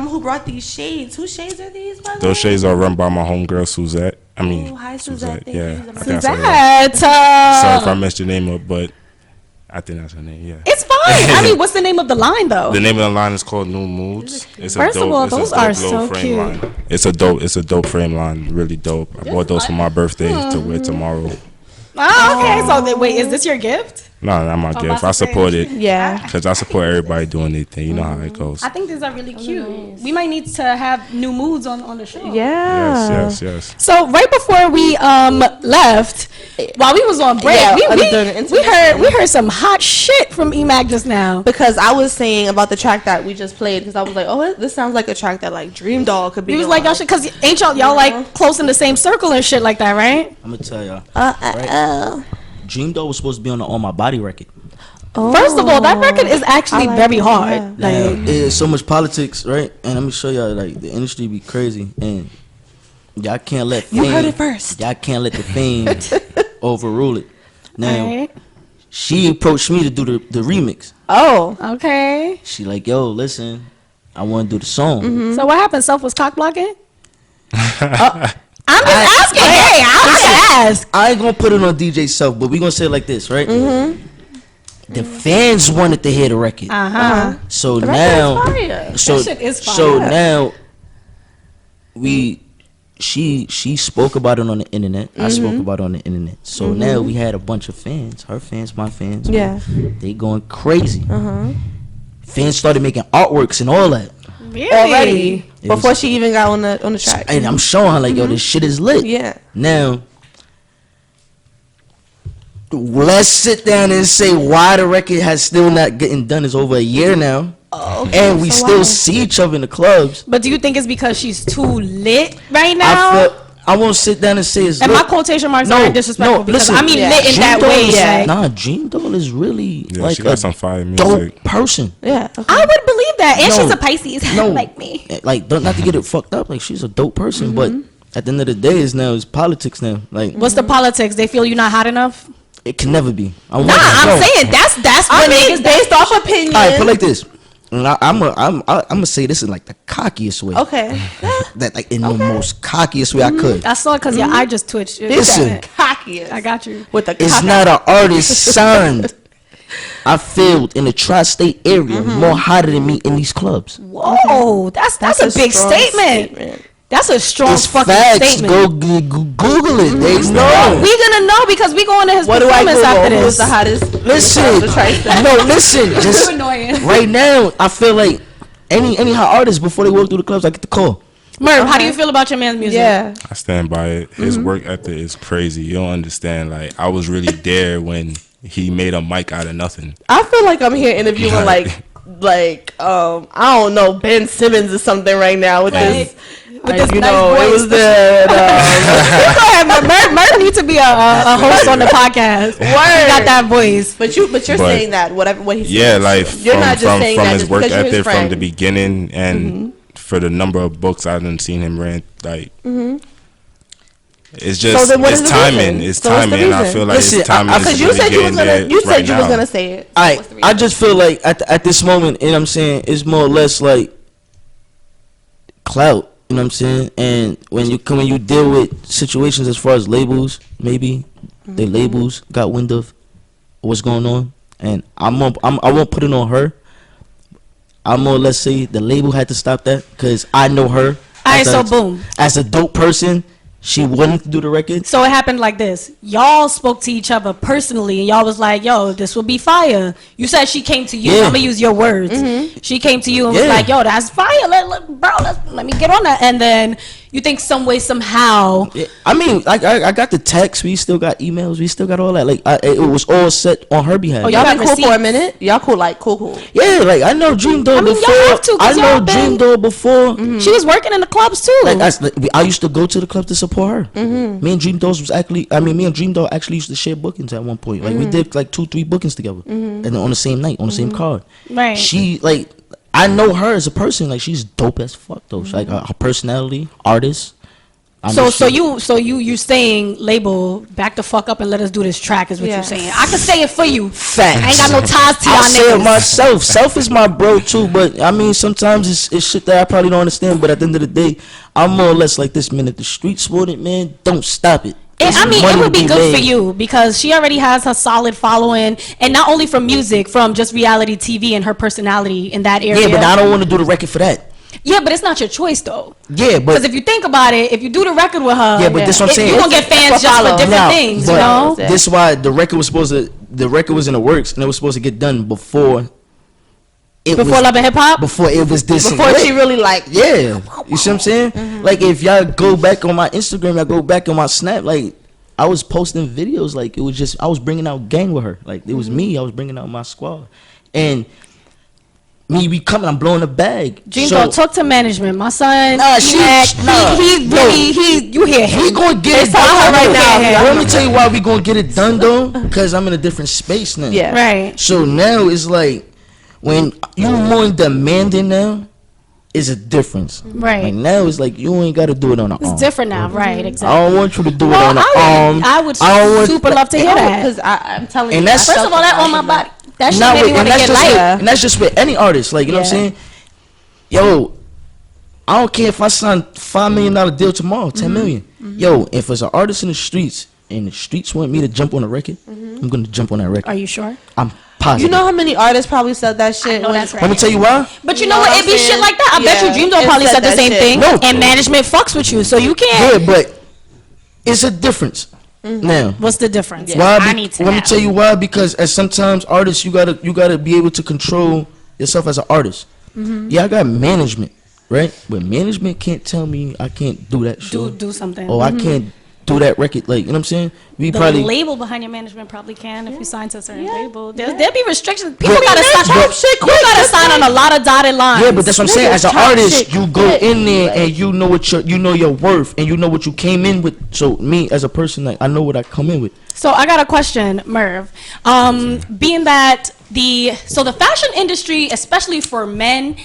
who brought these shades. Whose shades are these, by the way? Those shades are run by my homegirl Suzette. I mean, Oh, hi, Suzette. Thank Yeah, you. I think I said that that. Sorry if I messed your name up, but I think that's her name. Yeah. it's fine. I mean, what's the name of the line though? The name of the line is called New Moods. It's First of all, it's a those dope are little so frame cute. line. It's a dope frame line. Really dope. I bought those for my birthday to wear tomorrow. Oh, okay. So wait, is this your gift? No, not my gift. about I to say. support it. Yeah. Because I support everybody doing their thing. You know how it goes. I think these are really cute. We might need to have new moods on the show. Yeah. Yes. So right before we left, while we was on break, Yeah, we during the intermission. heard some hot shit from E-Mac just now. Because I was saying about the track that we just played, because I was like, oh, this sounds like a track that like Dream Doll could be. He was like, y'all should, cause ain't y'all like close in the same circle and shit like that, right? I'm gonna tell y'all. Right? Dream Doll was supposed to be on the On My Body record. First of all, that record is actually like very it, hard. yeah. Like, There's so much politics, right? And let me show y'all, like, the industry be crazy, and y'all can't let fame. You heard it first. Y'all can't let the fame overrule it. Now, alright. she approached me to do the remix. Oh. Okay. She like, yo, listen, I want to do the song. So what happened? Self was cock blocking? I'm just asking. Hey, I'm just ask. I ain't gonna put it on DJ Self, but we gonna say it like this, right? The fans wanted to hear the record, so now, so That shit is fire. so now, she spoke about it on the internet. I spoke about it on the internet. So now we had a bunch of fans, her fans, my fans. Yeah. They going crazy. Fans started making artworks and all that. Really? Already. It Before was- she even got on the track. And I'm showing her like, yo, this shit is lit. Yeah. Now, let's sit down and say why the record has still not getting done. It's over a year now. And we So still why? see each other in the clubs. But do you think it's because she's too lit right now? I won't sit down and say it's And lit. my quotation marks No, are disrespectful no, because listen. I mean Yeah. lit in Dream that Doll way. is- Like, Nah, Dream Doll is really Yeah, like she got a some fire dope music. person. Yeah. Okay. I would believe that, and No. she's a Pisces, No, like me. Like, not to get it fucked up. Like, she's a dope person, but at the end of the day, it's politics now. Like, What's the politics? They feel you're not hot enough. it can never be. Nah, I'm saying that's I what mean, niggas. based off opinion. All right, put like this. And I'm gonna say this in like the cockiest way. Okay. That like in the most cockiest way I could. I saw it because your eye just twitched. Listen. Cockiest. I got you. With the It's cock- not an artist signed. I feel in the tri-state area more hotter than me in these clubs. Whoa, that's a big strong statement. That's a strong It's fucking facts. statement. Go Google it. They know. We gonna know because we going to his What do I performance Google? after Who's this. the hottest? Listen, The tri-state? no, listen. Just annoying. right now, I feel like any hot artist before they walk through the clubs, I get the call. Merv, how do you feel about your man's music? Yeah. I stand by it. His work ethic is crazy. You don't understand. Like, I was really there when he made a mic out of nothing. I feel like I'm here interviewing like I don't know, Ben Simmons or something right now with this. With this you nice know, voice. it was the Go ahead, Merv needs to be a host on the podcast. He got that voice. but you're saying that what he's Yeah, like you're not just saying from that his just work because you're his ethic from friend. the beginning, and for the number of books I've done seen him rant, like it's just then what it's is the timing. reason? It's So what's the timing. And I reason? feel like Listen, his timing because is you really said you was getting gonna there you said right you was now. gonna say it. I just feel like at this moment, you know what I'm saying, it's more or less like clout, you know what I'm saying? And when you deal with situations as far as labels, maybe the labels got wind of what's going on, and I won't put it on her. I'm more or less say the label had to stop that because I know her. Alright, as so a- boom. As a dope person, she wanted to do the record. So it happened like this. Y'all spoke to each other personally, and y'all was like, "Yo, this will be fire." You said she came to you. Yeah. I'm gonna use your words. She came to you and was Yeah. like, "Yo, that's fire. Let me get on that." And then You think some way, somehow. Yeah, I mean, I got the text. We still got emails. We still got all that. Like, it was all set on her behalf. Oh, Y'all got been cool for a receipts? minute? Y'all cool, like, cool. Yeah, like, I know Dream Doll I mean, y'all before. have to, 'cause I know y'all been- Dream Doll before. She was working in the clubs too. Like, I used to go to the club to support her. Me and Dream Dolls was actually, me and Dream Doll actually used to share bookings at one point. Like, we did like 2-3 bookings together, and then on the same night, on the same card. Right. She, like, I know her as a person. Like, she's dope as fuck though. Like, her personality, artist. So you saying label back the fuck up and let us do this track is what Yeah. you're saying. I can say it for you. Facts. I ain't got no ties to I y'all say it niggas. myself. Self is my bro too, but I mean sometimes it's shit that I probably don't understand. But at the end of the day, I'm more or less like this, man. If the streets want it, man, don't stop it. And, I mean, Money it would to be good for made. you because she already has her solid following, and not only from music, from just reality TV and her personality in that area. Yeah, but I don't want to do the record for that. Yeah, but it's not your choice though. Yeah, but Because if you think about it, if you do the record with her, Yeah, but this what I'm saying. you're gonna get fans just for different Now, things, but you know. Yeah. this is why the record was in the works, and it was supposed to get done before. Before Love and Hip Hop. Before it was this. Before she really, like, Yeah, you see what I'm saying? Like, if y'all go back on my Instagram, y'all go back on my Snap, like, I was posting videos, like, it was just, I was bringing out gang with her. Like, it was me, I was bringing out my squad. And me be coming, I'm blowing the bag. Dream So, Doll, talk to management. My son, Nah, he's really, you hear him. we gonna get it It's on her done right though. now. Let me tell you why we gonna get it done, though. Because I'm in a different space now. Yeah. Right. So now it's like, when you more demanding now, is a difference. Right. Like, now it's like, you ain't gotta do it on the arm. It's different now, right? I Exactly. don't want you to do it Well, on the arm. I would don't want- super love to hear that. Because I'm telling you. And that's- First of all, that on my body, that shit Not made me with- want and to that's get just light. with- and that's just with any artist. Like, you know what I'm Yeah. saying? Yo, I don't care if I sign $5 million deal tomorrow, 10 million. Yo, if it's an artist in the streets and the streets want me to jump on a record, I'm gonna jump on that record. Are you sure? I'm positive. You know how many artists probably said that shit? know when- that's right. Let me tell you why. But you You know know what? what It be I'm shit saying? like that. I bet you Yeah. Dream Doll It probably said said the that same shit. thing. No. And management fucks with you, so you Yeah, can't. but it's a difference. Now, What's the difference? why? I need to Let me know. tell you why. Because as sometimes artists, you gotta be able to control yourself as an artist. Yeah, I got management, right? But management can't tell me I can't do that shit. Do something. Oh, I can't do that record. Like, you know what I'm saying? We The probably. label behind your management probably can if you sign to a certain label. There'll be restrictions. People But- gotta sign. but- You gotta sign on a lot of dotted lines. Yeah, but that's what I'm saying. As an chop artist, shit you go quick. in there and you know what you know your worth and you know what you came in with. So me as a person, like, I know what I come in with. So I got a question, Merv. Being that the fashion industry, especially for men,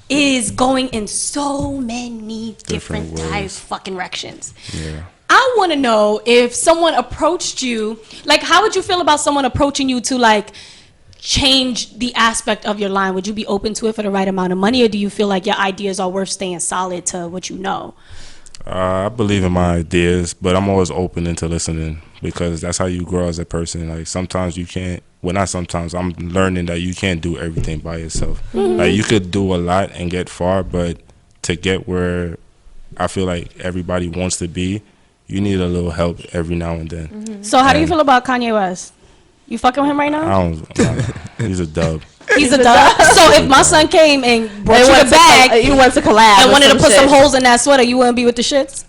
is going in so many different Different ways. fucking directions. Yeah. I want to know if someone approached you, like, how would you feel about someone approaching you to, like, change the aspect of your line? Would you be open to it for the right amount of money, or do you feel like your ideas are worth staying solid to what you know? I believe in my ideas, but I'm always open into listening because that's how you grow as a person. Like, sometimes you can't. Well, not sometimes. I'm learning that you can't do everything by yourself. Like, you could do a lot and get far, but to get where I feel like everybody wants to be, you need a little help every now and then. So how do you And feel about Kanye West? You fucking with him right now? He's a dub. He's a dog. So if my son came and brought They you went the to bag you went to collab and or wanted to some put some shit. holes in that sweater, you wouldn't be with the shits?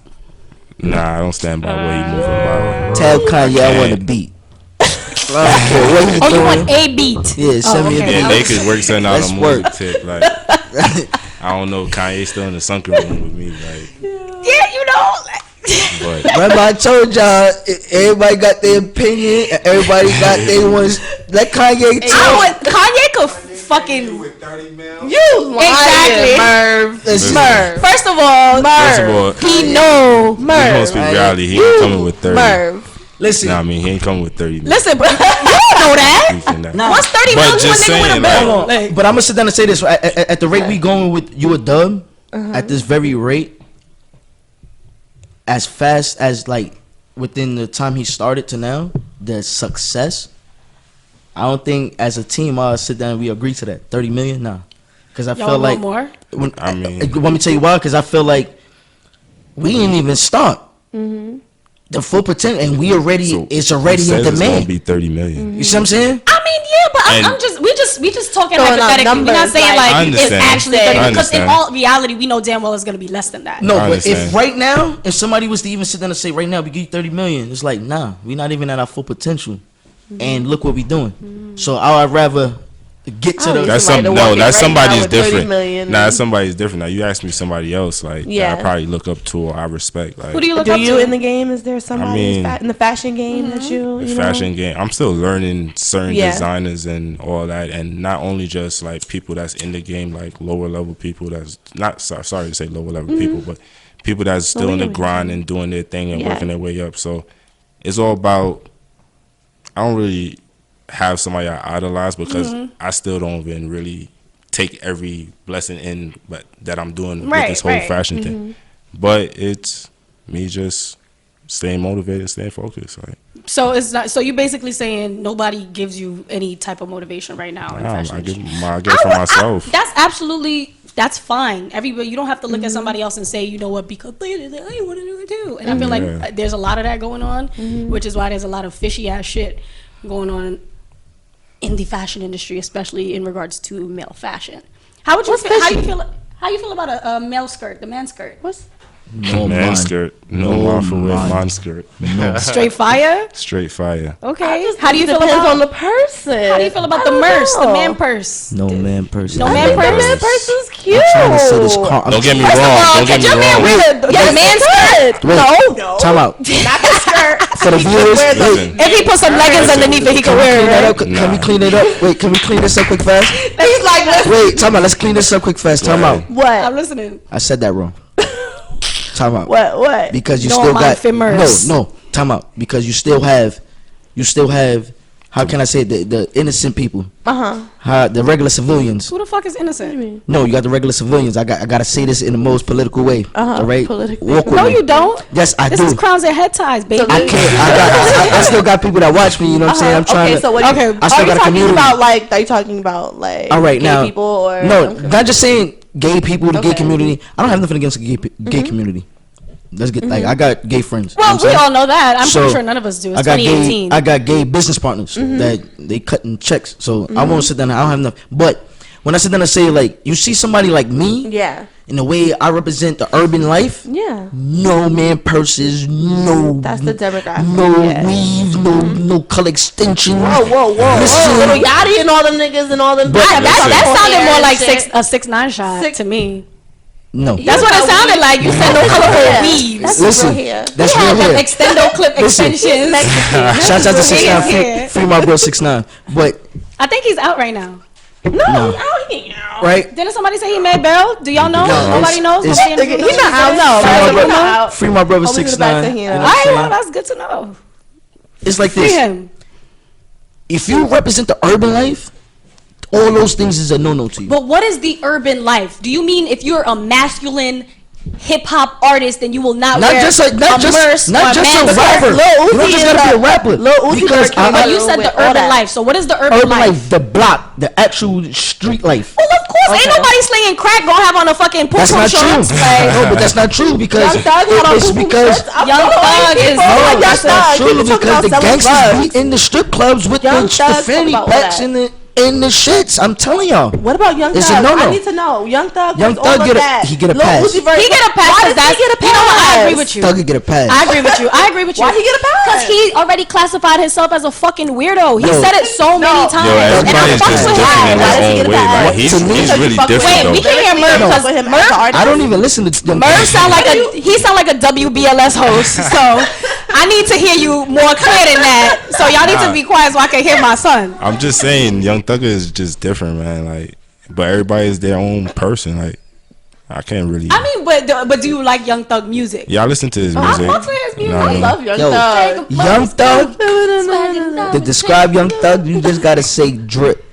Nah, I don't stand by what he moving by. Tell Kanye I want a beat. Oh, you want a beat? Yeah, send me a okay. beat. Yeah, they could work something out Let's on work. music tip. Like, I don't know, Kanye still in the sunken room with me. Like, Yeah, you know. but Remember I told y'all, everybody got their opinion, and everybody got their ones. Let Kanye I talk. would, Kanye could fucking. With 30 mil. You Exactly. lying, Merv. Listen. Merv. First of all, first of all, he know. we gonna speak reality. He ain't coming with 30. Merv. Listen, Nah, I mean, he ain't coming with 30. Listen, bro, you don't know that. Beefing that. Nah. What's 30 But mil to a just nigga with a saying, bill? like- but I'm gonna sit down and say this. At the rate we going with you a dub, at this very rate, as fast as, like, within the time he started to now, the success, I don't think as a team I'll sit down and we agree to that 30 million. Nah, because I Y'all feel like want more? when, I mean- let me tell you why. Because I feel like we didn't even start. the full potential, and we already So it's already who in says it's gonna demand. be 30 million. You see what I'm saying? I mean, yeah, but And- I'm just we just talking Throwing out hypothetically. We're not numbers, saying like- I like it's understand. actually I 30 because in understand. all reality we know damn well it's gonna be less than that. No, I but if understand. right now, if somebody was to even sit down and say right now we give you 30 million, it's like nah, we're not even at our full potential, and look what we doing. So I'd rather get to I the. don't That's Somebody to walk in that's right somebody's now with 30 different. million. Nah, that's somebody's different. Now you ask me somebody else like Yeah. that I probably look up to or I respect. Like Who do you look Do up you to? in the game? Is there somebody mean- in the fashion game that you the know? fashion game. I'm still learning certain Yeah. designers and all that, and not only just like people that's in the game, like lower level people that's not sorry to say lower level people, but people that's still in the grind and doing their thing and Yeah. working their way up. So it's all about. I don't really have somebody I idolize because I still don't even really take every blessing in, but that I'm doing Right, with this whole right. fashion thing. But it's me just staying motivated, staying focused. Like. So it's not. So you're basically saying nobody gives you any type of motivation right now in Nah, fashion I get industry? it for myself. That's absolutely. That's fine. Everybody, you don't have to look at somebody else and say, you know what, because I want to do it too. And I feel Yeah. like there's a lot of that going on, which is why there's a lot of fishy ass shit going on in the fashion industry, especially in regards to male fashion. How would you What's feel? How fishy? you feel? How you feel about a male skirt, the man skirt? What's No Man man. skirt. No, No man for real. man. Man skirt. Straight fire. Straight fire. Okay. How do you feel depends about? on the person? How do you feel about I the don't purse, the know. man purse? No man person. No I man think the purse? man purse is cute. I'm trying to say this car. Don't get me First of wrong. all, Don't get could me your man wrong. wear the man skirt? Wait, No. time out. Not the skirt. For the viewers, Listen, If he put some leggings underneath it, he can can we wear clean it. that Right? up? Can we clean it up? Wait, can we clean this up quick fast? He's like, listen. Wait, time out. Let's clean this up quick fast. Time out. What? I'm listening. I said that wrong. Time out. What? Because you No still man got famous. no. Time out. Because you still have. How can I say it? The innocent people? The regular civilians. Who the fuck is innocent? No, you got the regular civilians. I gotta say this in the most political way. All right. Politically Walk with No, me. you don't. Yes, I This do. is crowns and head ties, baby. I can't. I still got people that watch me. You know what I'm saying? I'm trying Okay, to. so what? Okay, I still Are you got a talking community. about like? Are you talking about like? All right, gay now. people or No, okay. not just saying gay people, the gay Okay. community. I don't have nothing against the gay community. Let's get like I got gay friends. Well, you know what we I'm all know that. I'm So, pretty sure none of us do. It's I got 2018. I got gay business partners that they cutting checks. So I won't sit down. I don't have enough. But when I sit down and say like, you see somebody like me, Yeah. in the way I represent the urban life, Yeah. no man purses, no. That's the demographic. No yeah. weave, no color extensions. Whoa, Listen. Little Yachty and all them niggas and all them. But- that sounded more like Shit. a 6ix9ine shot Six- to me. No. That's what it sounded like. You said no colorful Yeah. weaves. That's Listen, real hair. that's He real had them hair. extendo clip Listen. extensions. Shout out to Real 6ix9ine, hair. free my bro 6ix9ine. But I think he's out right now. No, he ain't out. right, Didn't somebody say he made bail? Do y'all know? No, Nobody knows. it's- Nobody in the He's not out. No, Free my he's brother- not out. free my brother Hold me to the back 6ix9ine. to You him. know All what I'm right, saying? well, that's good to know. It's like Free this. him. If you represent the urban life, all those things is a no-no to you. But what is the urban life? Do you mean if you're a masculine hip hop artist, then you will not Not wear just a, not a just merce not or just man a skirt? rapper. Lil You don't Uzi just is gotta be a a- rapper. Lil Uzi Because Vert came But out you said with the all urban that. life. So what is the urban urban life? life, the block, the actual street life. Well, of course, ain't Okay. nobody slinging crack gonna have on a fucking That's poo-poo not true. shorts. Like, No, but that's not true because Young Thug had on it's poo-poo because shirts. I'm Young so Thug like is- people No, like Young that's not Thug. true People talking because about the selling gangsters drugs. be in the strip clubs with Young the Thug fanny talk about all packs that. in the shits. I'm telling y'all. What about Young It's a Thug? no-no. I need to know. Young Thug. Young was Thug all get of a- that. he get a Lil pass. Uzi Vert- he get a pass Why because does that's. he get a You know what? I pass? agree with you. Thug could get a pass. I agree with you. I agree with you. Why he get a pass? Because he already classified himself as a fucking weirdo. He Yo. said it so many times. Yo, and I everybody's fuck just with different in him. Why does he their get own a way. pass? Like he's To me, really fuck with different Wait, though. we can hear Merv No. because Fuck with him as Merv an artist. I don't even listen to them. Merv sound like a WBLS host. So I need to hear you more clear than that. So y'all need to be quiet so I can hear my son. I'm just saying, Young Thugger is just different, man. Like, but everybody is their own person. Like, I can't really. I mean, but do you like Young Thug music? Yeah, I listen to his music. fuck with his music. Know what I mean? love Young Yo, Thug. Young Thug. To describe Young Thug, you just gotta say drip,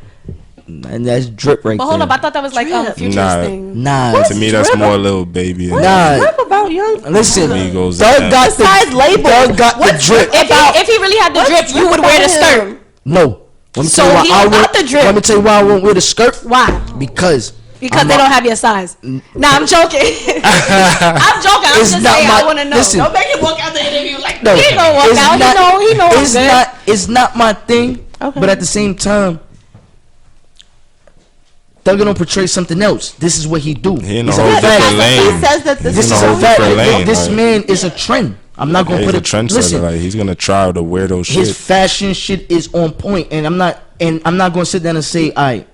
and that's drip right But hold there. up, I thought that was like Future's Nah. thing. Nah, To me, that's more Lil Baby. And nah. Rap about Young Thug. Listen, Migos Thug and got Besides the labels, Thug got the what's drip. If he really had the drip, you would wear the skirt. No. Let me So tell you why he I got won't. the drip. Let me tell you why I won't wear the skirt. Why? Because Because they don't have your size. Nah, I'm joking. I'm joking. I'm just saying I want to know. Listen, don't make him walk out the interview like, no, he ain't gonna walk it's out. not- He know it's I'm good. not. It's not my thing. Okay. But at the same time, they're gonna portray something else. This is what he do. He in a He's whole a different fashion- lane. He says that this This is is in a a whole fact. different lane, This like- man is a trend. I'm not gonna He's put a it. trendsetter. Listen, Like he's gonna try the weirdo shit. his fashion shit is on point, and I'm not gonna sit down and say, "Alright,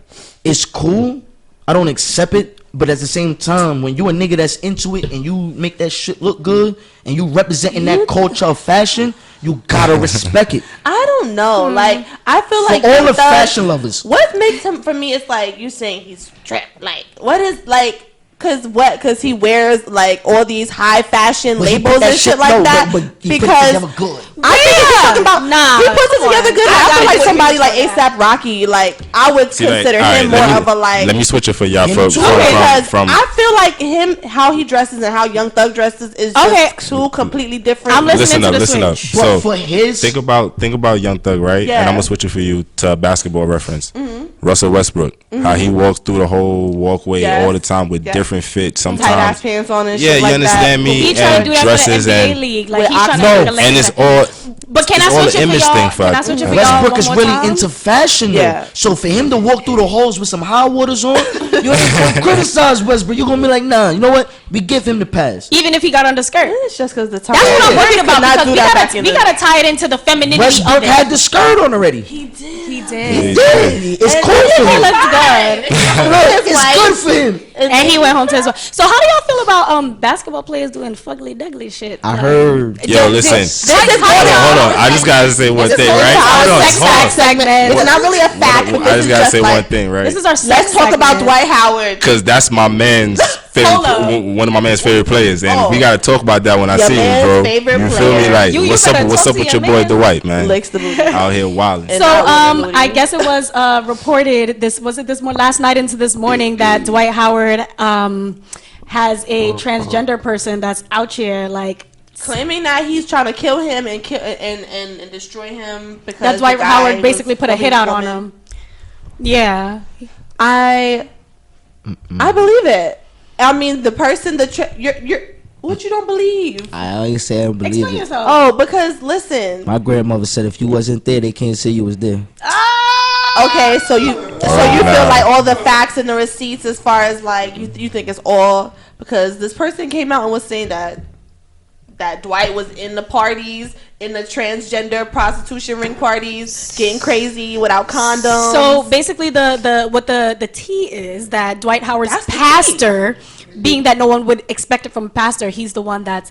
it's cool." I don't accept it, but at the same time, when you a nigga that's into it and you make that shit look good and you representing that culture of fashion, you gotta respect it. I don't know. Like I feel For like all Young the Thug- fashion lovers. What makes him for me? It's like you saying he's trapped. Like what is like? Cause he wears like all these high fashion But he labels put that and shit shit- like no, that. but he put it Because together good. I think he's talking about Nah, he puts it come together on. good. I I feel gotta like put somebody you like on that. ASAP Rocky. Like I would See, like, consider alright, him more let me- of a like. Let me switch it for y'all Him from too. Because from I feel like him, how he dresses and how Young Thug dresses is Okay. just two completely different. I'm listening to the listen up. switch. But So for his, think about Young Thug, right? Yeah. And I'm gonna switch it for you to a basketball reference. Russell Westbrook, how he walks through the whole walkway Yes. all the time with Yes. different fits. tight ass Sometimes, pants on and yeah, shit you like understand that. me? He trying to and do that dresses for the NBA and league. Like with he's trying to No, make a lane and it's for that. all. But can it's I all switch an it for image y'all? thing for Can I us. switch it for Yeah. y'all Westbrook one is more really time? into fashion though. Yeah. So for him to walk through the halls with some high waters on, you ain't criticize Westbrook. You're gonna be like, nah, you know what? We give him the pass. Even if he got underskirt. It's just because the time. That's what I'm Yeah. worried about Could not because do we that gotta back in we the- gotta tie it into the femininity Westbrook of it. had the skirt on already. He did. Yeah. It's cool for He him. looked good. Look, it's good for him. And he went home to his wife. So how do y'all feel about basketball players doing fugly dugly shit? I Like, heard. Yo, listen. This is Hold on. I just gotta say one thing, right? Hold on. sex fact segment. It's not really a fact. but I this just is gotta just say like, one thing, right? This is our sex Let's talk about segment. Dwight Howard. Because that's my man's Hold up. favorite, one of my man's favorite players, and Oh. we gotta talk about that when I Your see him, man's bro. favorite You feel me? player. Like, You what's better up? What's talk up to with your your boy man. Dwight, man? Licks the booty. Out here wilding. And So not really I guess it was reported last night into this morning that Dwight Howard has a transgender person that's out here like claiming that he's trying to kill him and kill and destroy him because that Dwight the guy Howard basically was put a hit fucking out on woman. him. Yeah. I believe it. I mean, the person you're what you don't believe. I always say I don't believe Explain it. yourself. Oh, because listen. My grandmother said if you wasn't there, they can't say you was there. Okay, so you feel like all the facts and the receipts as far as like you think it's all because this person came out and was saying that Dwight was in the parties, in the transgender prostitution ring parties, getting crazy without condoms. So basically, the tea is that Dwight Howard's That's the pastor, being that no one would expect it from a pastor, he's the one that's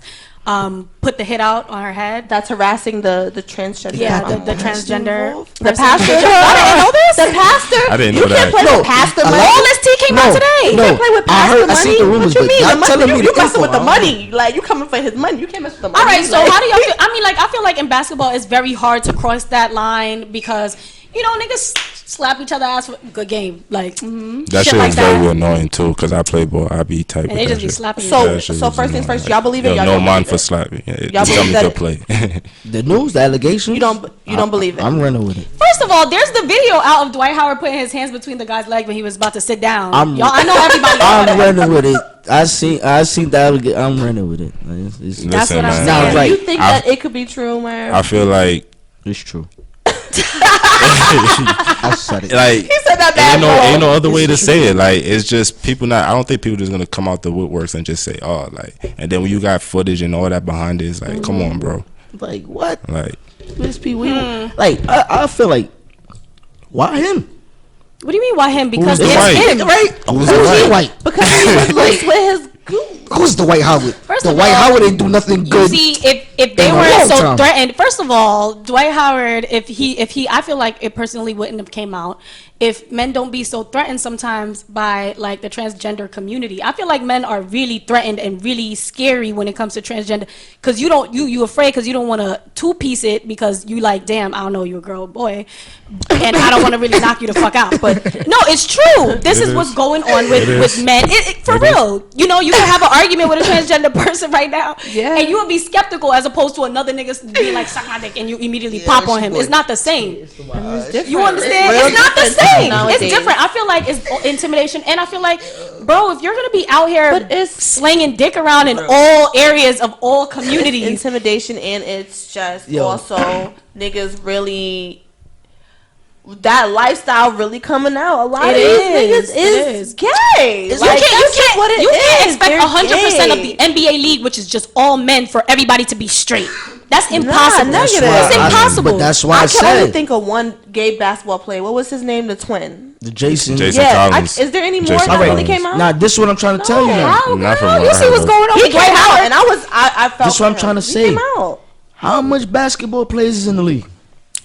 put the hit out on her head. that's harassing the transgender. Yeah, the transgender. The person. pastor. I didn't know this. The pastor. I didn't you know can't that. play No, with pastor a money. lot- All this tea came out today. You can't play with I pastor heard- I money. seen the rumors, what you but mean? y'all The money, telling me you the messing with info, the I don't money. Like you coming for his money. You can't mess with the money. All right, so Like- how do y'all feel? I mean, like, I feel like in basketball, it's very hard to cross that line because, you know, niggas slap each other ass for good game. Like, That shit shit like is that. very annoying too, cause I play ball. I be type. And with they that just be shit. slapping you. So- That shit so is first things annoying. first, y'all believe it, Yo, y'all no don't man believe for it? slapping. Yeah, Y'all just tell believe me that to it- play. The news, the allegations. You don't believe it. I'm running with it. First of all, there's the video out of Dwight Howard putting his hands between the guy's legs when he was about to sit down. Y'all, I know everybody. saw I'm that. running with it. I seen the allegation. I'm running with it. Like, it's, That's what I'm man. Now, saying. right. You think I- that it could be true, man? I feel like it's true. I said it. like He said that bad ain't no other way to say it. Like it's just people not. I don't think people just gonna come out the woodworks and just say, oh, like. And then when you got footage and all that behind it, it's like, come on, bro. Like what? Like Miss P, like I feel like why him? What do you mean? Why him? Because the it's white? him. Right? Who's Who's the the white? white? because he was loose with his goon. Who's the Dwight Howard? First The of Dwight all, Howard didn't do nothing You good. see, if they in a weren't long so time. threatened, first of all, Dwight Howard, if he, I feel like it personally wouldn't have came out if men don't be so threatened sometimes by like the transgender community. I feel like men are really threatened and really scary when it comes to transgender because you afraid because you don't want to two-piece it because you like, damn, I don't know, you're a girl or boy, and I don't want to really knock you the fuck out. But no, it's true. This is what's going on with men. For real. You know, you can have an argument with a transgender person right now, Yeah. and you would be skeptical as opposed to another nigga being like, suck my dick, and you immediately pop on him. It's not the same. You understand? It's not the same. nowadays. It's different. I feel like it's intimidation, and I feel like, bro, if you're gonna be out here But it's- slinging dick around in all areas of all communities, intimidation, and it's just Yo. also niggas really that lifestyle really coming out. A lot It of is. these niggas It is is. gay. you Like, that's just what it you can't is. expect They're 100% of gay. the NBA league, which is just all men, for everybody to be straight. That's impossible. negative. It's That's impossible. But that's why I, I can only said think of one gay basketball player. What was his name? The twin. the Jason. Jason Yeah. Collins. Is there any more Jason that really Collins. came out? Nah, this is what I'm trying to tell you now. How, Not from girl? what You I see what's heard. going on He with Dwight came out, Howard? and I felt. This is what I'm for trying to him. say. He came out. How much basketball players is in the league?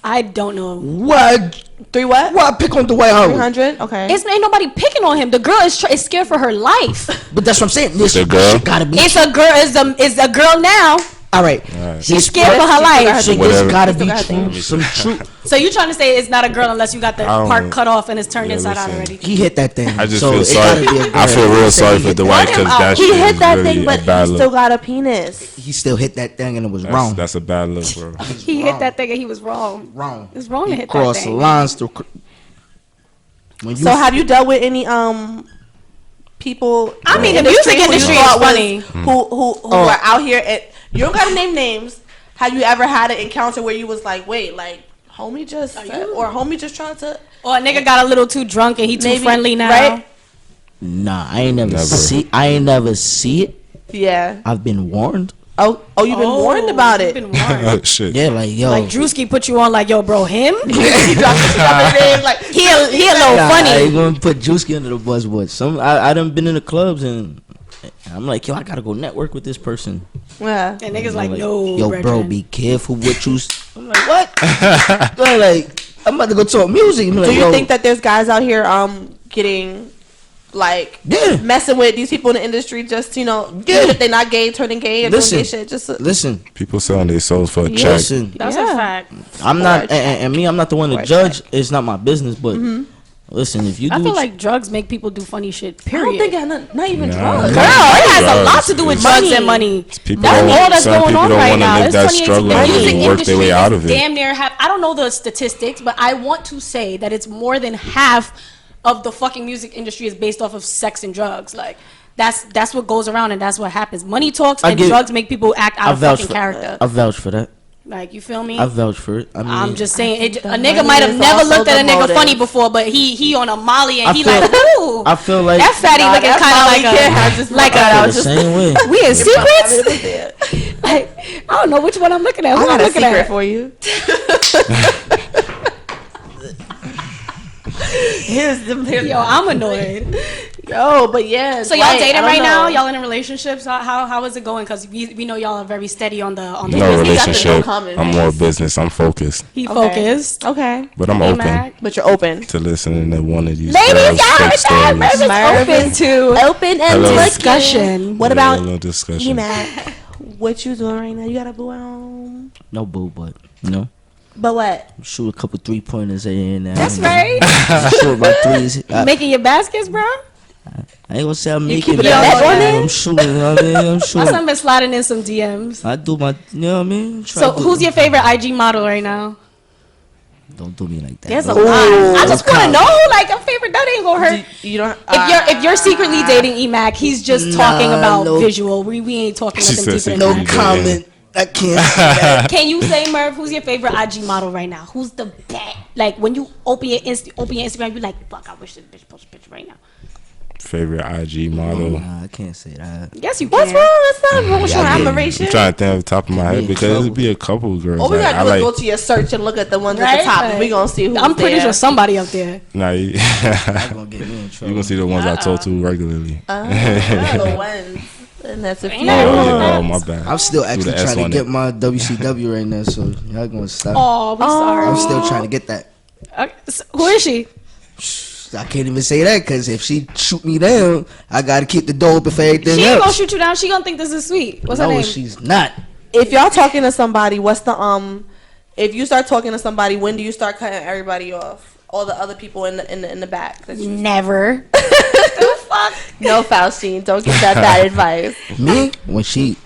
I don't know. Why? 3 what? Why pick on Dwight Howard? 300. Okay. Ain't nobody picking on him. The girl is scared for her life. But that's what I'm saying. This The girl? shit gotta be. It's a girl. Is a girl now. All right. She's scared for her life. So Whatever. this gotta Still be got things. some truth. So you trying to say it's not a girl unless you got the I don't part know. cut off and it's turned Yeah, inside out listen. already? He hit that thing. I just so feel it sorry. gotta be a girl. I feel real Say sorry he for hit Dwight Let him because out. that He shit hit is that really thing, a but bad he still look. got a penis. He still hit that thing and it was That's, wrong. that's a bad look, bro. He hit that thing and he was wrong. Wrong. It's wrong to hit that Cross the thing. lines through. When you So have you dealt with any people? I mean, the in music who you industry thought is was- funny. Who are out here and you don't gotta name names. Have you ever had an encounter where you was like, wait, like homie just said, or homie just trying to Or a nigga got a little too drunk and he too maybe friendly now. right? Nah, I ain't never Never. see. I ain't never see it. Yeah. I've been warned. Oh, you've been warned about you've it. been warned. Shit. Yeah, like yo. Like Drewski put you on like, yo, bro, him? He dropped his name, like He a little Nah, I funny. ain't gonna put Juicy under the bus, but I done been in the clubs and I'm like, yo, I gotta go network with this person. yeah. And niggas like, no, yo, bro, brethren. be careful what you. I'm like, what? Bro, like, I'm about to go talk music. I'm like, Do you yo, think that there's guys out here getting like Yeah. messing with these people in the industry just Yeah. even if they're not gay, turning gay and Listen. doing gay shit just Listen, People selling their souls for a check. listen. That's Yeah. a fact. I'm not, and me, I'm not the one to Or judge. It's not my business, but listen, if you do, I feel what like drugs make people do funny shit, I period. don't think it not even Nah. drugs. Girl, it has a Drugs lot to do with is- drugs and money. People That's don't- all that's some going people on don't right wanna now. live It's that 2018. struggle The and music work their industry way out of is it. damn near half. I don't know the statistics, but I want to say that it's more than half of the fucking music industry is based off of sex and drugs. Like that's what goes around and that's what happens. Money talks and drugs make people act out I of vouch fucking for, character. I vouch for that. Like, you feel me? I vouch for it. I mean, I'm just saying, a money nigga might have is never also looked at a the nigga motive. funny before, but he on a Molly and I he feel- like, ooh, I feel like that fatty Nah, looking that kind of Molly like kid had a, just like looked at I a, feel the same way. we in secrets? Like, I don't know which one I'm looking at. Who I I'm got a looking secret at? for you. Yo, I'm annoyed. Yo, but yeah. So y'all Dwight, I dating don't right now? know. Y'all in relationships? How is it going? Because we know y'all are very steady on the No got the no relationship. comment. I'm more business. I'm focused. he Okay. focused. Okay. But I'm Hey, open Mac. But you're open. to listening to one of these Ladies, girls' y'all fake heard that? Merv stories. is Merv open is to Open and Hello. looking. discussion. What Yeah, about a little discussion. E-Mac? What you doing right now? You got a boo at home? No boo, but you know, But what? shoot a couple 3-pointers here and there. That's you know. right. Shoot about threes. Making your baskets, bro. I ain't gonna say I'm making keeping a net on it? I'm shooting. You know what I mean? I'm My shooting. son been sliding in some DMs. I do my, you know what I mean? Try So to- who's your favorite IG model right now? Don't do me like that. There's a Don't- lot. I just Ooh. want to know, like, a favorite. That ain't gonna hurt. You don't. If you're secretly dating E-Mac, he's just talking Nah, about no. visual. We ain't talking She nothing said deeper than No that. comment. I can't say that. Can you say, Merv, who's your favorite IG model right now? Who's the best? Like, when you open your Instagram, you like, fuck, I wish this bitch posted a picture right now. Favorite IG model. Nah, I can't say that. Yes, you What's can. wrong? That's not wrong. What's your Yeah, admiration? I'm trying to think off the top of my head in because trouble. it'd be a couple girls. All we Like, gotta I do is like. go to your search and look at the ones at Right? the top, and we gonna see who's I'm pretty there. sure somebody up there. Nah, you, That's gonna get me in you trouble. gonna see the ones I talk to regularly. the ones, and that's a few. Ain't nothing wrong with that. Oh, my bad. I'm still Do actually the S trying to on get it. my WCW right now, so y'all gonna stop. Oh, we sorry. I'm still trying to get that. Okay, so who is she? I can't even say that because if she shoot me down, I gotta keep the door open for everything She ain't gonna else. shoot you down. She gonna think this is sweet. What's her No, name? she's not. If y'all talking to somebody, what's the if you start talking to somebody, when do you start cutting everybody off? All the other people in the back. That you, Never. The fuck? no, Faustine, don't give that bad advice. Me when she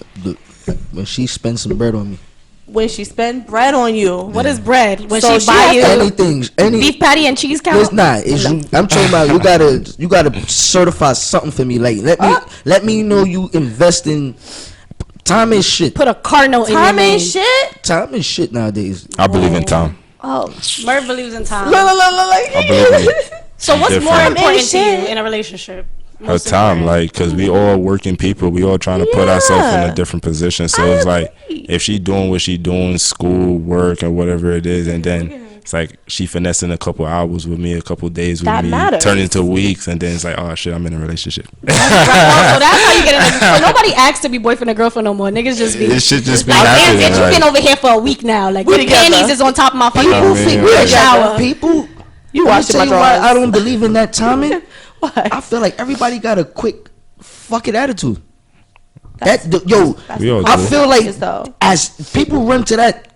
When she spends some bread on me. When she spend bread on you. What is bread? When So she buy you Anything, beef patty and cheese count? It's not. It's you, I'm talking about you gotta certify something for me. Like let me know you invest in time and shit. Put a car note in your Time name. ain't shit. Time and shit nowadays. I believe in time. Oh, Merv believes in time. look. I believe in So what's more Different. important to you Shit. in a relationship? her Most time, important. like, cause we all working people. We all trying to put ourselves in Yeah. a different position. So it's like, if she doing what she doing, school, work, or whatever it is, and then it's like she finessing a couple hours with me, a couple days with That me, matters. turn into weeks, and then it's like, oh shit, I'm in a relationship. So that's how you get in a, so nobody asks to be boyfriend or girlfriend no more. Niggas just be It should just be like, damn, happening. bitch, you Like, been over here for a week now. Like, We your together. panties is on top of my fucking I mean, We like- shower. People. You Let me washing tell my you why drawers. I don't believe in that timing. Why? I feel like everybody got a quick fuck it attitude. That's We all I do. feel like Is though. as people run to that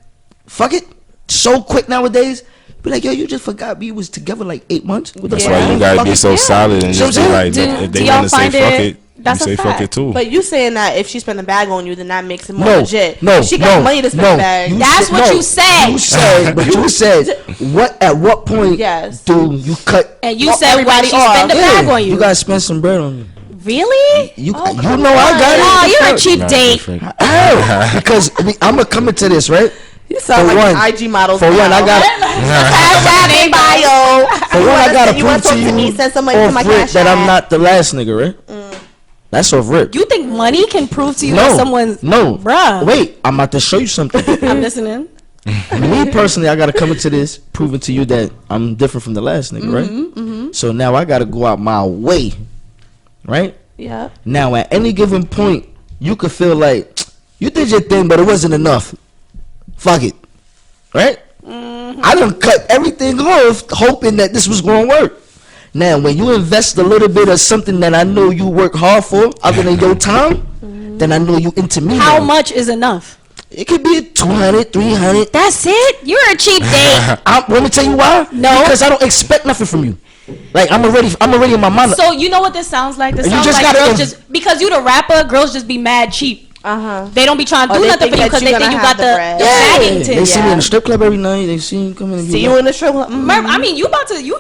fuck it so quick nowadays, be like, yo, you just forgot we was together like 8 months. What the That's fuck why you you gotta fuck be it? so solid and So just be I'm like, saying, if do they y'all want to say find fuck it- it, you that's a say fuck fact. it too. But you saying that if she spend a bag on you, then that makes it more No, legit. no, If she got no, money to spend no. a bag. That's what you said. You said, but you said, what? At what point Yes. do you cut? And you Well, said when everybody she off. spend a bag on you. You gotta spend some bread on me. Really? You Oh, you come know I on. got it. Oh, you're a cheap Not date. different. How? Because I'm gonna come into this right. You sound For like one- an IG model. For one, I got Hashtag in bio. for one I gotta You wanna prove to talk to me? you Send some money to off my rip cash that I'm app. not the last nigga, right? That's off rip. You think money can prove to you that No, someone's no, bruh? Wait, I'm about to show you something. I'm listening. Me personally, I gotta come into this proving to you that I'm different from the last nigga, right? So now I gotta go out my way, right? Yeah. Now at any given point, you could feel like you did your thing, but it wasn't enough. Fuck it, right? I done cut everything off, hoping that this was gonna work. Now, when you invest a little bit of something that I know you work hard for, other than your time, then I know you into me. How now. much is enough? It could be 200, 300. That's it? You're a cheap date. Let me tell you why. No. Because I don't expect nothing from you. Like I'm already in my mind. So you know what this sounds like? This You sounds just like gotta girls inv- just because you the rapper, girls just be mad cheap. They don't be trying to Or do they nothing think for you that because you they think gonna you got have the the bread. bagging They see me Yeah. in the strip club every night. They see me coming. See you in the strip club. Merv, I mean, you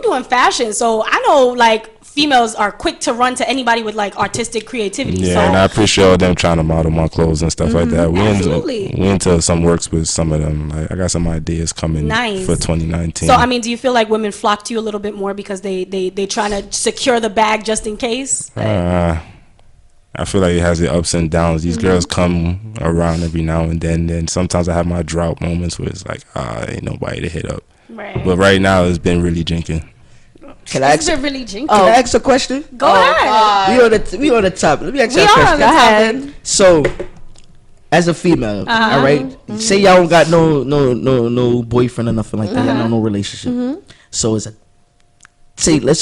doing fashion, so I know like females are quick to run to anybody with like artistic creativity. Yeah, so and I appreciate all them trying to model my clothes and stuff like that. Absolutely. We into some works with some of them. Like, I got some ideas coming Nice. for 2019. So I mean, do you feel like women flock to you a little bit more because they trying to secure the bag just in case? I feel like it has its ups and downs. These girls come around every now and then. And sometimes I have my drought moments where it's like, ain't nobody to hit up. Right. But right now, it's been really jinking. Can I This ask? is really jinky. Can I ask a question? Go ahead. We on the top. Let me ask We you a are question. on the topic. So, as a female, all right, say y'all don't got no boyfriend or nothing like that, y'all no relationship. So it's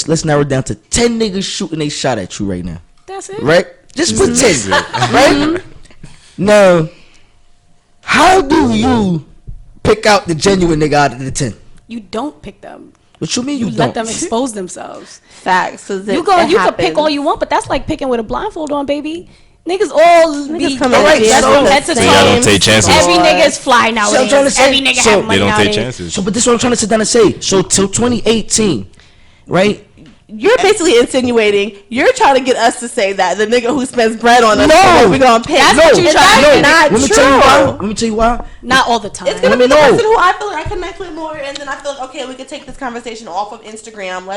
let's narrow it down to 10 niggas shooting a shot at you right now, That's it. right? Just pretend, right? Now, how do you pick out the genuine nigga out of the 10? You don't pick them. What you mean you, You don't? let them expose themselves. Facts. Cause You can pick all you want, but that's like picking with a blindfold on, baby. Niggas all be come in Alright, dressed so- in the head to same So y'all don't toe. take chances. Every nigga is fly nowadays. I'm trying to say- Every nigga so- have money They don't nowadays. take chances. So, but this is what I'm trying to sit down and say. So, till 2018, right? You're basically insinuating you're trying to get us to say that the nigga who spends bread on us, No. we gonna pay. That's what you And trying to that's do. not Let me true. tell you why. Let me tell you why. Not all the time. It's gonna Let be me the know. person who I feel like I connect with more, and then I feel like, okay, we could take this conversation off of Instagram.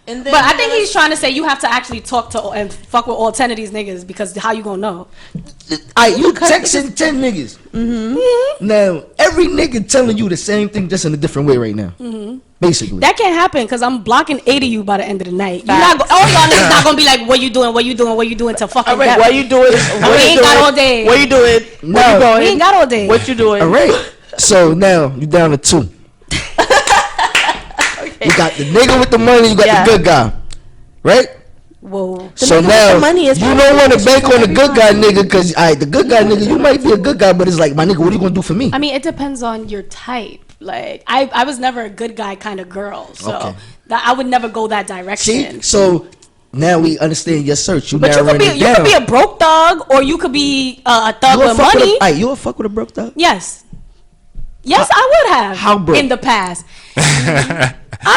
And then. But I think he's trying to say you have to actually talk to and fuck with all 10 of these niggas because how you gonna know? Alright, you texting 10 niggas. Now, every nigga telling you the same thing just in a different way right now. Basically. That can't happen because I'm blocking 8 of you by the end of the night. You're not all y'all niggas not gonna be like, what you doing, what you doing, what you doing till fucking Alright, death. what you doing? We ain't got all day. What you doing? No. Where you We going? ain't got all day. What you doing? Alright. So now you down to 2. You got the nigga with the money, you got Yeah. the good guy. Right? Whoa. So nigga with now the money is you probably don't want to the bank on the every good guy nigga because the good guy nigga, you might be a good guy, but it's like, my nigga, what are you gonna do for me? I mean, it depends on your type. Like, I was never a good guy kind of girl, so Okay. I would never go that See, direction. so now we understand your search. You But you narrowing could it be down. a broke thug, or you could be a thug You a with fuck money. you a fuck with a broke thug? Yes. Yes, I would have. How broke? In the past. I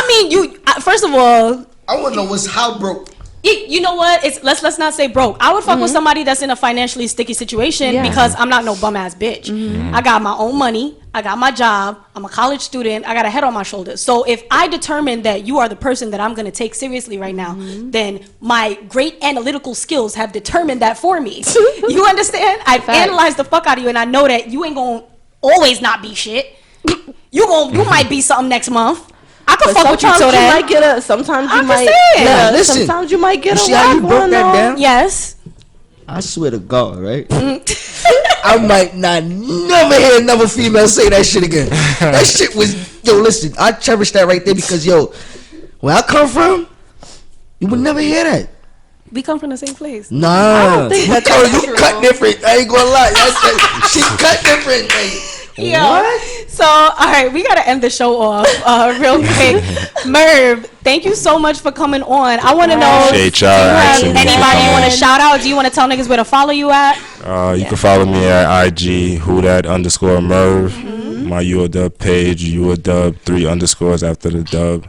mean, first of all, I want to know what's how broke. you know what? Let's not say broke. I would fuck with somebody that's in a financially sticky situation because I'm not no bum ass bitch. I got my own money. I got my job. I'm a college student. I got a head on my shoulders. So if I determine that you are the person that I'm going to take seriously right now, then my great analytical skills have determined that for me. You understand? I've analyzed the fuck out of you, and I know that you ain't going to always not be shit. You might be something next month. I could fuck with you till then. Might get a, sometimes you I'm might just saying. Nah, listen. sometimes you might get You a see how you whack broke one that on. down? Yes. I swear to God, right? I might not never hear another female say that shit again. That shit was, yo, listen, I cherish that right there because, yo, where I come from, you would never hear that. We come from the same place. Nah, think you cut different. I ain't gonna lie. She cut different. Yo. What? So, all right, we gotta end the show off real quick. Merv, thank you so much for coming on. I want to know, do you Appreciate y'all have asking me to anybody you come want to on. shout out? Do you want to tell niggas where to follow you at? You can follow me at IG whodad_Merv. My UODub page, UODub 3 underscores after the dub.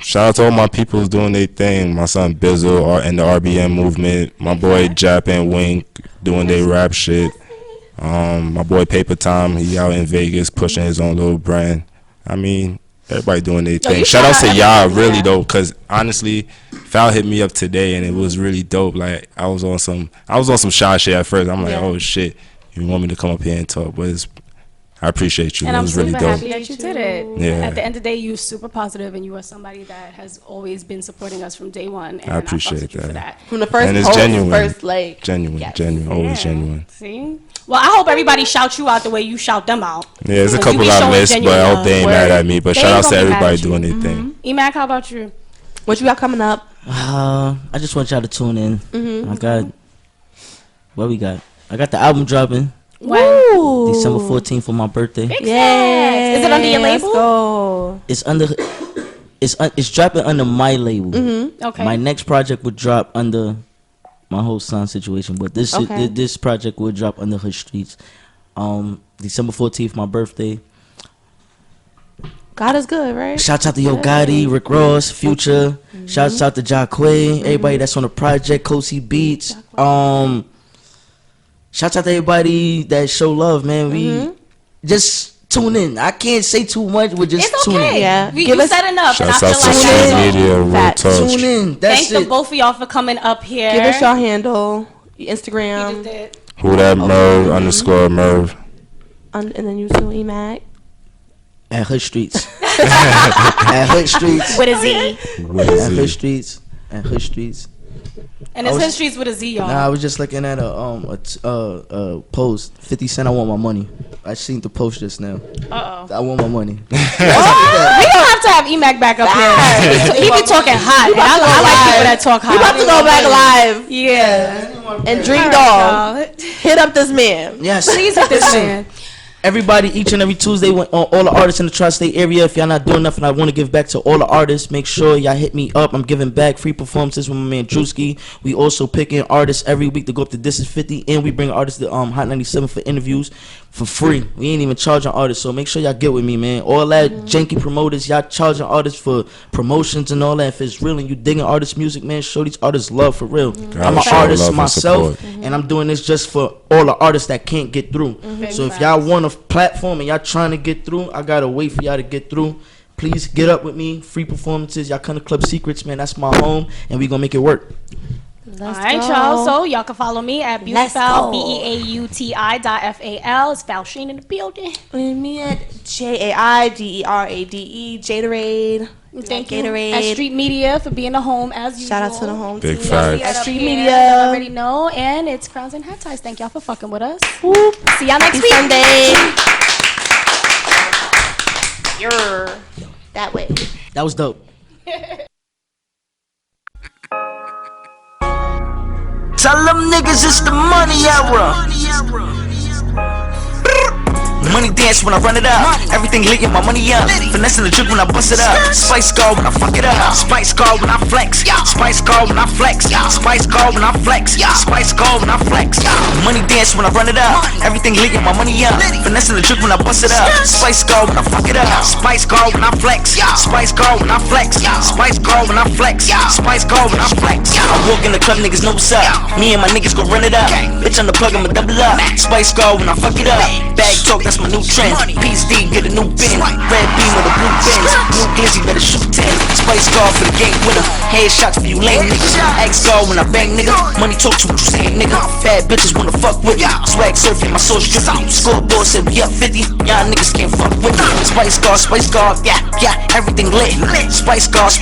Shout out to all my people who's doing their thing. My son Bizzle and the RBM movement. My boy Jap and Wink doing their rap shit. My boy Paper Time, he out in Vegas pushing his own little brand. I mean, everybody doing their thing. you Shout out to shout out y'all, everybody, really yeah. though, cause honestly, Fal hit me up today and it was really dope. Like I was on some shy shit at first. I'm like, oh shit, you want me to come up here and talk? But I appreciate you. And it I'm was super really dope. happy that you did it. Yeah. At the end of the day, you're super positive, and you are somebody that has always been supporting us from day one. And I appreciate fucks with you for that. that. From the first And it's post, genuine. first like Genuine, yes. genuine, always genuine. See? Well, I hope everybody shouts you out the way you shout them out. Yeah, there's a You couple be I showing missed, but genuine I hope they ain't love. mad at me. But They shout ain't out to gonna be mad everybody at you. doing their thing. Emac, how about you? What you got coming up? I just want y'all to tune in. I got what we got. I got the album dropping When? December 14th for my birthday. Yeah. Is it under your label? Let's go. It's under. It's dropping under my label. Okay. My next project would drop under my whole son situation, but this Okay. this project will drop under her streets. December 14th, my birthday. God is good, right? Shouts out to Yo Gotti, Rick Ross, Future. Shouts out to Jacquay, everybody that's on the project, Kosi Beats. Shouts out to everybody that show love, man. We just tune in. I can't say too much. We're just It's tune in. okay. Yeah. You, Give you us- said enough, and I Shouts feel out to like Street that's all. Media, Real Facts. Talk. Tune in. That's Thank the it. both of y'all for coming up here. Give us your handle, your You just Instagram, did. Who that Merv_Merv. and then you too, Emac. At Hood Streets. At Hood Streets. With a Z. At Hood Streets. At Hood Streets. And it's His Streets with a Z, y'all. Nah, I was just looking at a post. 50 Cent, I want my money. I seen the post just now. Uh-oh. I want my money. We don't have to have Emac back up here. He be talking hot. And I like people that talk hot. We about to go back live Yeah. and Dream All Dog. right, y'all. Hit up this man. Yes. Please hit this man. Everybody, each and every Tuesday, on all the artists in the tri-state area. If y'all not doing nothing, I want to give back to all the artists. Make sure y'all hit me up. I'm giving back free performances with my man Drewski. We also picking artists every week to go up to This Is 50, and we bring artists to Hot 97 for interviews for free. We ain't even charging artists, so make sure y'all get with me, man. All that janky promoters, y'all charging artists for promotions and all that. If it's real and you digging artist music, man, show these artists love for real. I'm an show artist love and myself, support. and I'm doing this just for all the artists that can't get through. So if y'all want a platform and y'all trying to get through, I gotta wait for y'all to get through. Please get up with me. Free performances. Y'all come to Club Secrets, man. That's my home, and we gonna make it work. All right, y'all. So y'all can follow me at Let's Beautiful, go. BEAUTI.FAL. It's Val Sheen in the building. And me at JAIDERADE, Jaderade. Thank you. Gatorade. At Street Media for being the home as usual. Shout out to the home Big team. facts. At Up Street here, Media. y'all already know. And it's Crowns and Headties. Thank y'all for fucking with us. Whoop. See y'all next Happy week. Sunday. You're that way. That was dope. Tell them niggas it's the money era. Money dance when I run it up. Everything lit, my money up. Finessing the drip when I bust it up. Spice guard when I fuck it up. Spice guard when I flex. Spice guard when I flex. Spice guard when I flex. Spice guard when I flex. Money dance when I run it up. Everything lit, my money up. Finessing the drip when I bust it up. Spice guard when I fuck it up. Spice guard when I flex. Spice guard when I flex. Spice guard when I flex. Spice guard when I flex. I walk in the club, niggas know what's up. Me and my niggas gon' run it up. Bitch on the plug, I'ma double up. Spice guard when I fuck it up. Bag talk, that's my new trend. PSD, get a new bin. Red beam with a blue Benz. New glizzy, better shoot 10. Spice guard for the game with him. Headshots for you lame niggas. Axe guard when I bang nigga. Money talk to what you saying nigga. Bad bitches wanna fuck with me. Swag surfing, my soul stripping. Scoreboard said we up 50. Y'all niggas can't fuck with me. Spice guard, yeah, everything lit. Spice guard,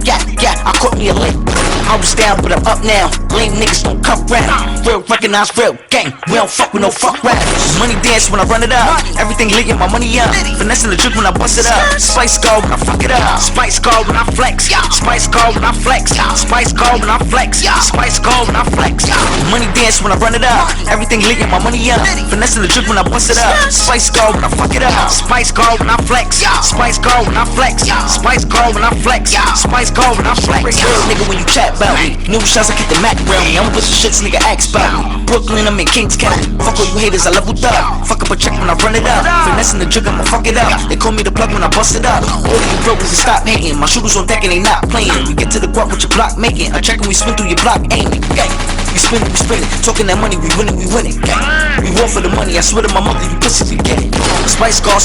yeah, I caught me a lick. I was down, but I'm up now. Lame niggas don't come round. Real recognize real gang. We don't fuck with no fuck rap. Money dance when I run it up. Everything lit, my money up. Finessing the drip when I bust it up. Spice guard when I fuck it up. Spice guard when I flex. Spice guard when I flex. Spice guard when I flex. Spice guard when I flex. Money dance when I run it up. Everything lit, my money up. Finessing the drip when I bust it up. Spice guard when I fuck it up. Spice guard when I flex. Spice guard when I flex. Spice guard when I flex. Spice guard when I flex. Real nigga when you chat about me. New shots, I keep the Mac around me. I'm with the shits, nigga ask about me. Brooklyn, I'm in Kings County. Fuck all you haters, I leveled up. Fuck up a check when I run it up. Finessing the jig, I'ma fuck it up. They call me the plug when I bust it up. All you broke can stop hating. My shooters on deck and they not playing. We get to the guap with your block making. I check when we spin through your block aiming. Gang. We spinning. Talking that money, we winning. Gang. We war for the money, I swear to my mother, you pussy, we get it. Spice guard,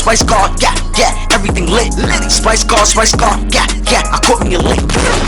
yeah, everything lit. Spice guard, yeah, I caught me a lick.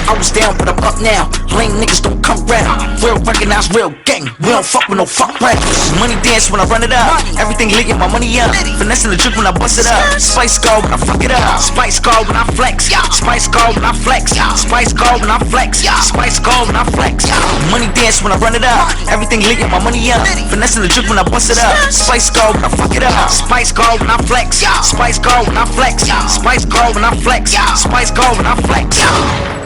I was down, but I'm up now. Lame niggas don't come round. Real recognize real gang. We don't fuck with no fuck rappers. Money dance when I run it up. Everything lit, my money up. Finessing the drip when I bust it up. Spice guard when I fuck it up. Spice guard when I flex. Spice guard when I flex. Spice guard when I flex. Spice guard when I flex. Money dance when I run it up. Everything lit, my money up. Finessing the drip when I bust it up. Spice guard when I fuck it up. Spice guard when I flex. Spice guard when I flex. Spice guard when I flex. Spice guard when I flex.